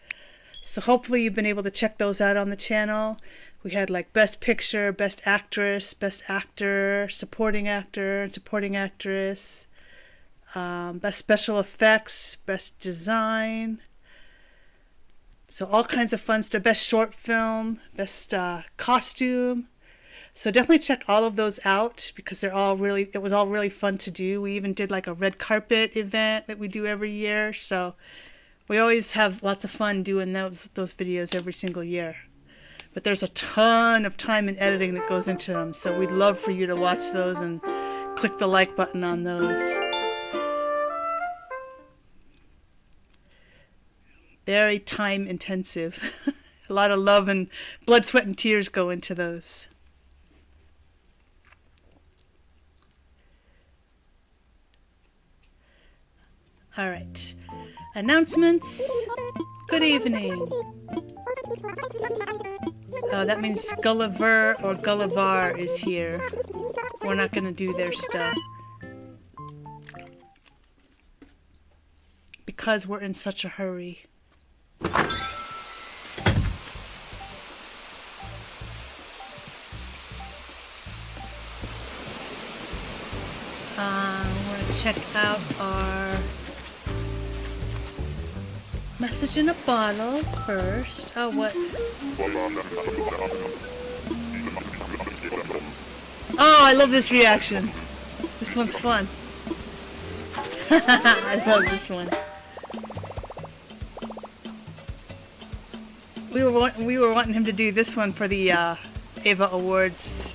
So hopefully you've been able to check those out on the channel. We had like Best Picture, Best Actress, Best Actor, Supporting Actor, and Supporting Actress, Best Special Effects, Best Design. So all kinds of fun stuff. Best Short Film, Best Costume. So definitely check all of those out because it was all really fun to do. We even did like a red carpet event that we do every year. So we always have lots of fun doing those videos every single year. But there's a ton of time and editing that goes into them. So we'd love for you to watch those and click the like button on those. Very time intensive. A lot of love and blood, sweat, and tears go into those. All right. Announcements. Good evening. Oh, that means Gulliver or Gullivar is here. We're not going to do their stuff. because we're in such a hurry. I want to check out our message in a bottle first. Oh, what? Oh, I love this reaction. This one's fun. I love this one. We were wanting him to do this one for the Ava Awards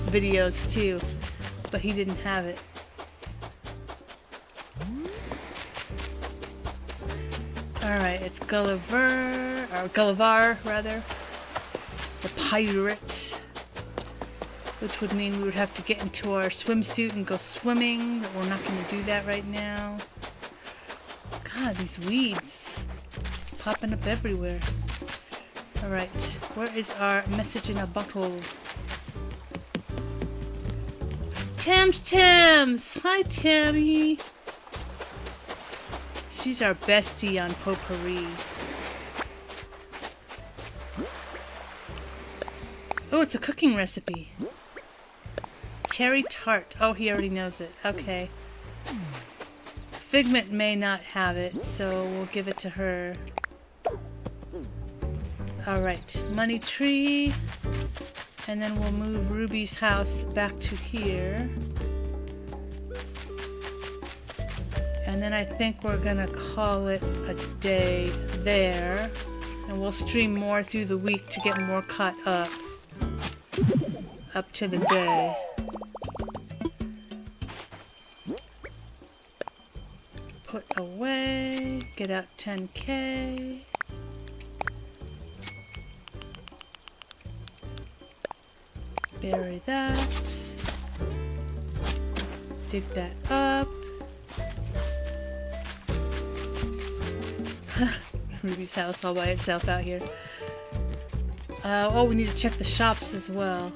videos too, but he didn't have it. Alright, it's Gulliver, or Gullivar rather, the pirate, which would mean we would have to get into our swimsuit and go swimming, but we're not going to do that right now. God, these weeds popping up everywhere. Alright, where is our message in a bottle? Tams! Hi, Tammy! She's our bestie on Potpourri. Oh, it's a cooking recipe. Cherry tart. Oh, he already knows it. Okay. Figment may not have it, so we'll give it to her. Alright, money tree. And then we'll move Ruby's house back to here. And then I think we're gonna call it a day there. And we'll stream more through the week to get more caught up. Up to the day. Put away. Get out 10K. Bury that. Dig that up. Ruby's house all by itself out here. Oh, we need to check the shops as well.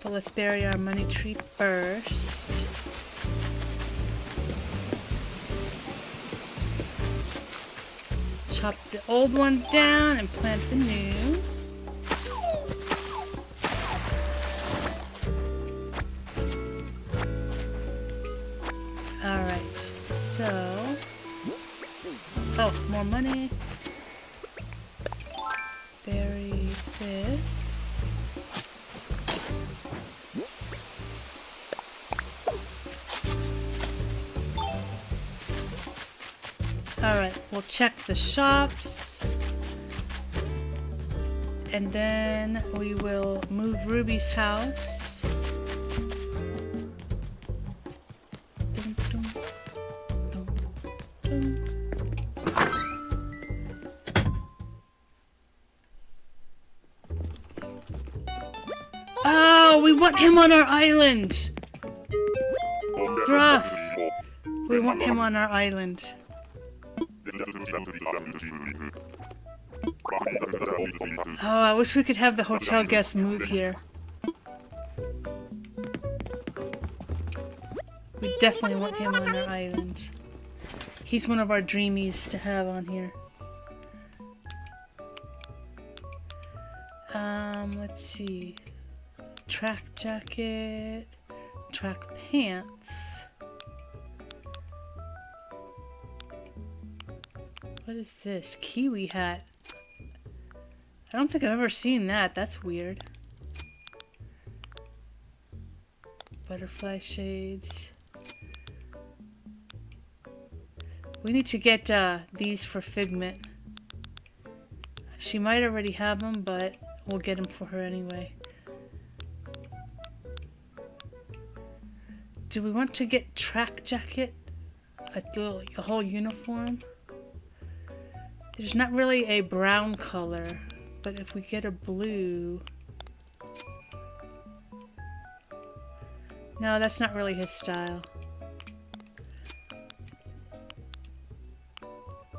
But let's bury our money tree first. Chop the old one down and plant the new. Alright, so... Oh, more money. Bury this. Alright, we'll check the shops. And then we will move Ruby's house. Dun, dun, dun, dun. Oh, we want him on our island! Gruff! We want him on our island. Oh, I wish we could have the hotel guests move here. We definitely want him on our island. He's one of our dreamies to have on here. Let's see. Track jacket, track pants. What is this? Kiwi hat. I don't think I've ever seen that. That's weird. Butterfly shades. We need to get these for Figment. She might already have them, but we'll get them for her anyway. Do we want to get track jacket? A whole uniform? There's not really a brown color, but if we get a blue... No, that's not really his style.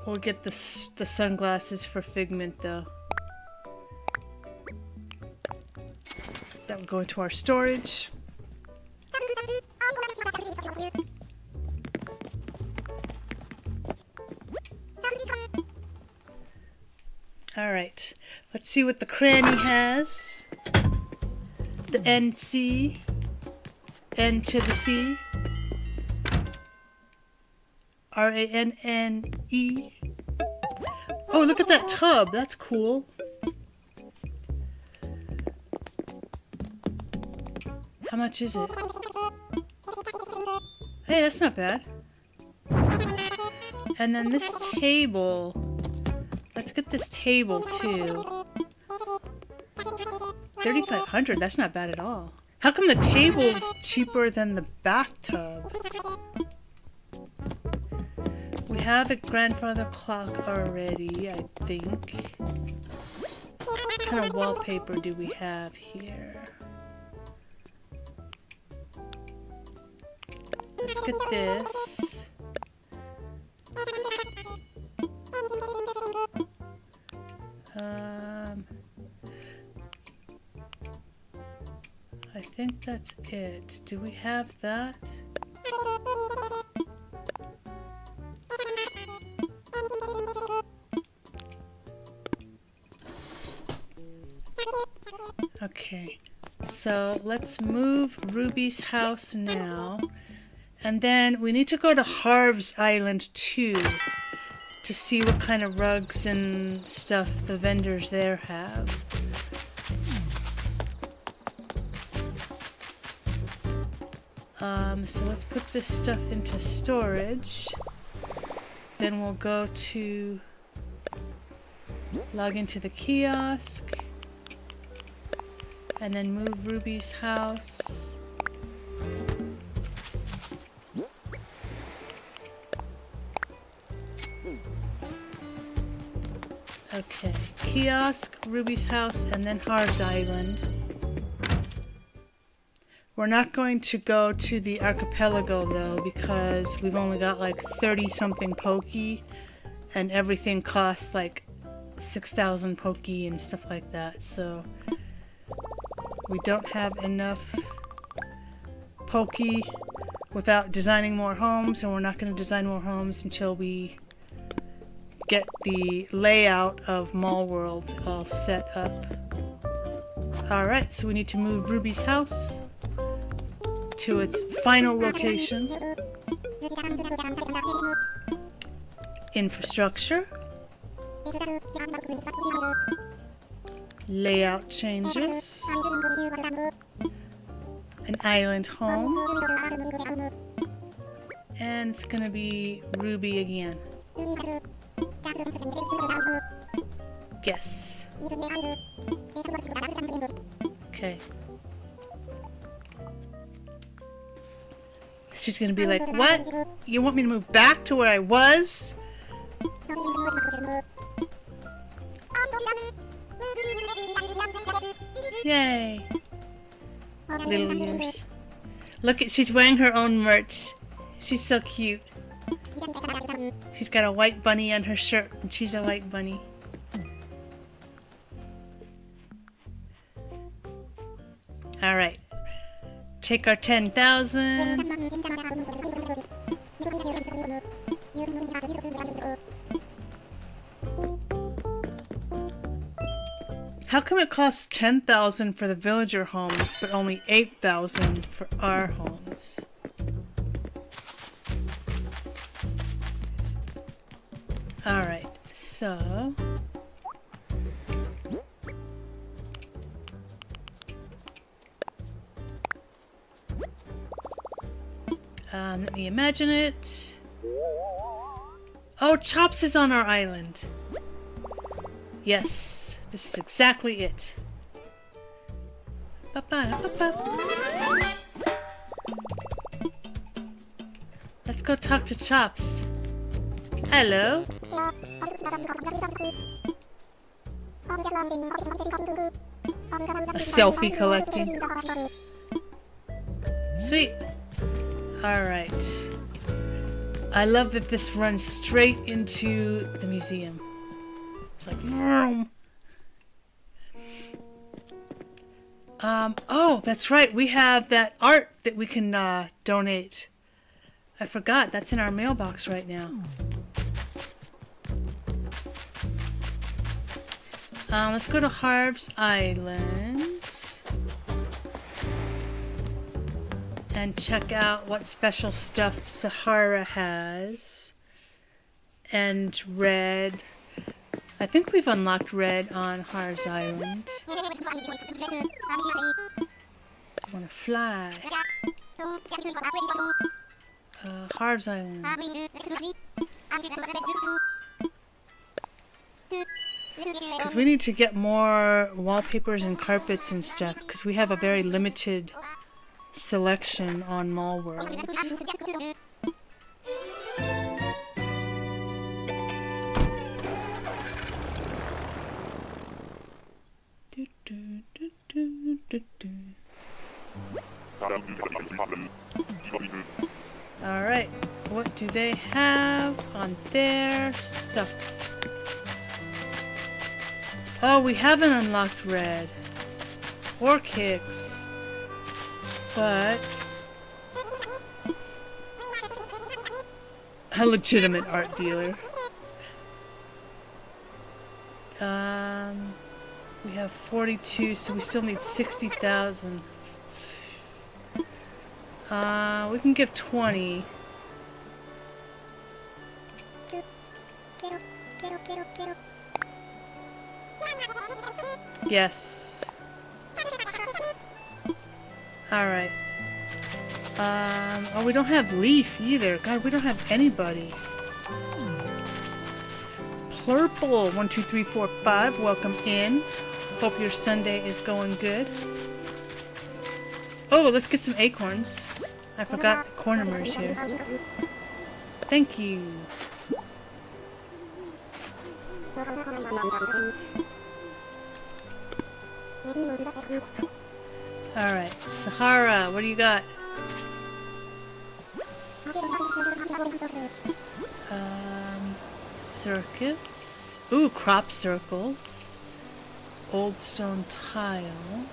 We'll get the sunglasses for Figment though. That will go into our storage. Alright, let's see what the cranny has. The NC. N to the C. RANNE. Oh, look at that tub. That's cool. How much is it? Hey, that's not bad. And then this table. Let's get this table too. 3,500. That's not bad at all. How come the table's cheaper than the bathtub? We have a grandfather clock already, I think. What kind of wallpaper do we have here? Let's get this. I think that's it. Do we have that? Okay, so let's move Ruby's house now. And then we need to go to Harv's Island too to see what kind of rugs and stuff the vendors there have. So let's put this stuff into storage. Then we'll go to log into the kiosk and then move Ruby's house. Okay, kiosk, Ruby's house, and then Harv's Island. We're not going to go to the archipelago though because we've only got like 30 something pokey and everything costs like 6,000 pokey and stuff like that, so we don't have enough pokey without designing more homes, and we're not going to design more homes until we get the layout of Mallworld all set up. Alright, so we need to move Ruby's house to its final location. Infrastructure. Layout changes. An island home. And it's gonna be Ruby again. Guess. Okay. She's gonna be like, what? You want me to move back to where I was? Yay. Little ears. Look at, she's wearing her own merch. She's so cute. She's got a white bunny on her shirt, and she's a white bunny. Alright. Take our 10,000. How come it costs 10,000 for the villager homes, but only 8,000 for our homes? Alright, so... let me imagine it. Oh, Chops is on our island. Yes, this is exactly it. Let's go talk to Chops. Hello. A selfie collecting. Sweet. Alright. I love that this runs straight into the museum. It's like vroom. Oh, that's right. We have that art that we can donate. I forgot. That's in our mailbox right now. Let's go to Harv's Island and check out what special stuff Sahara has. And Red. I think we've unlocked Red on Harv's Island. I want to fly. Harv's Island. Because we need to get more wallpapers and carpets and stuff, because we have a very limited selection on Mallworld. Alright, what do they have on their stuff? Oh, we haven't unlocked Red or Kicks, but a legitimate art dealer. We have 42, so we still need 60,000. We can give 20. Yes. Alright. Oh, we don't have Leaf either. God, we don't have anybody. Purple 1 2 3 4 5. Welcome in. Hope your Sunday is going good. Oh, let's get some acorns. I forgot the corners here. Thank you. Alright, Sahara, what do you got? Circus. Ooh, crop circles. Old stone tile.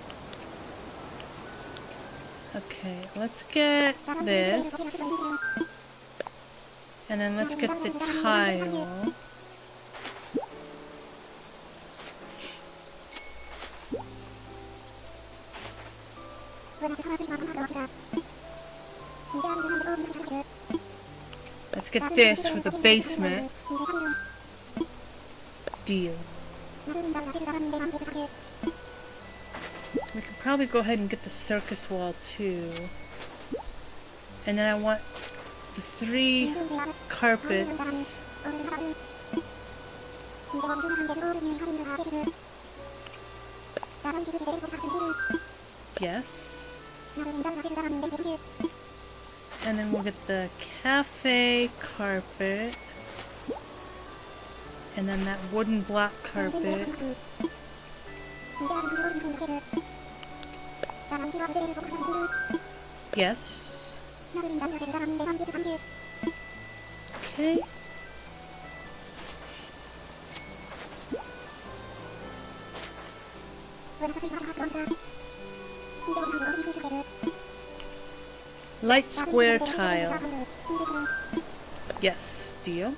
Okay, let's get this. And then let's get the tile. Let's get this for the basement. Deal. We could probably go ahead and get the circus wall too. And then I want the 3 carpets. Yes. And then we'll get the cafe carpet. And then that wooden block carpet. Yes. Okay. Light square tile. Yes, deal.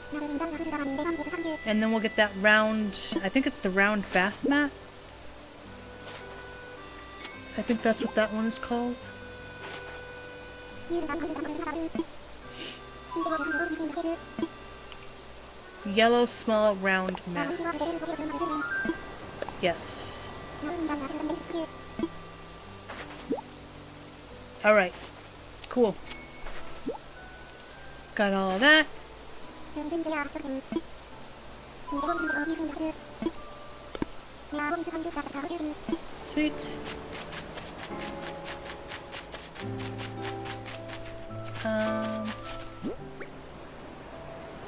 And then we'll get that round, I think it's the round bath mat. I think that's what that one is called. Yellow small round mat. Yes. Alright. Cool. Got all that. Sweet.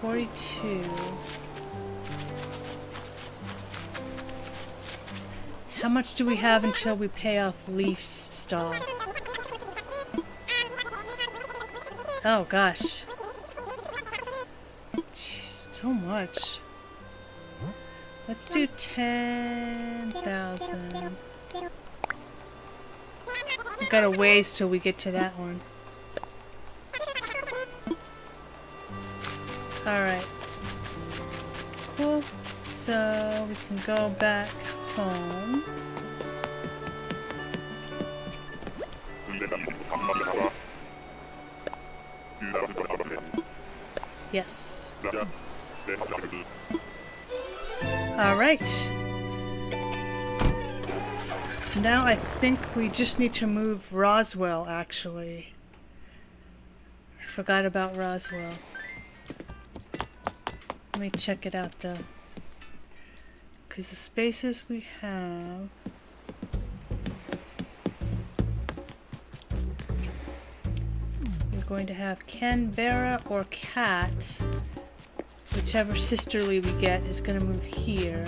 42. How much do we have until we pay off Leaf's stall? Oh gosh. Jeez, so much. Let's do 10,000. We've got a ways till we get to that one. Alright. Cool. So we can go back home. Yes. All right. So now I think we just need to move Roswell, actually. I forgot about Roswell. Let me check it out, though. Because the spaces we have... We're going to have Canberra or Cat. Whichever sisterly we get is going to move here.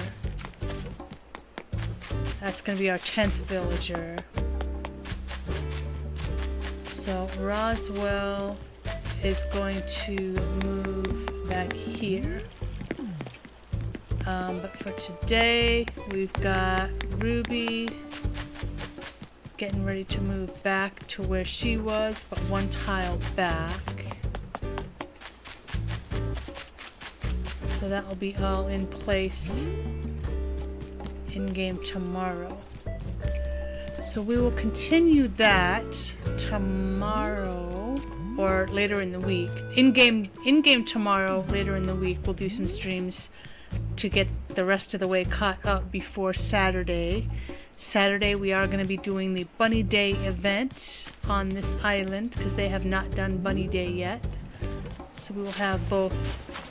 That's going to be our 10th villager. So Roswell is going to move back here. But for today, we've got Ruby getting ready to move back to where she was, but one tile back. So that will be all in place in-game tomorrow. So we will continue that tomorrow or later in the week. In-game tomorrow, later in the week, we'll do some streams to get the rest of the way caught up before Saturday. Saturday we are going to be doing the Bunny Day event on this island because they have not done Bunny Day yet. So we will have both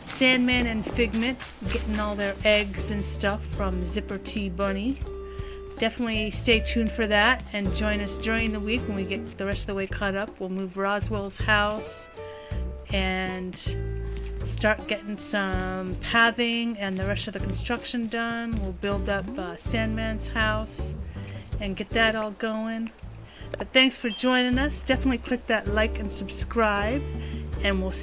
Sandman and Figment getting all their eggs and stuff from Zipper T Bunny. Definitely stay tuned for that and join us during the week when we get the rest of the way caught up. We'll move Roswell's house and start getting some pathing and the rest of the construction done. We'll build up Sandman's house and get that all going. But thanks for joining us. Definitely click that like and subscribe, and we'll see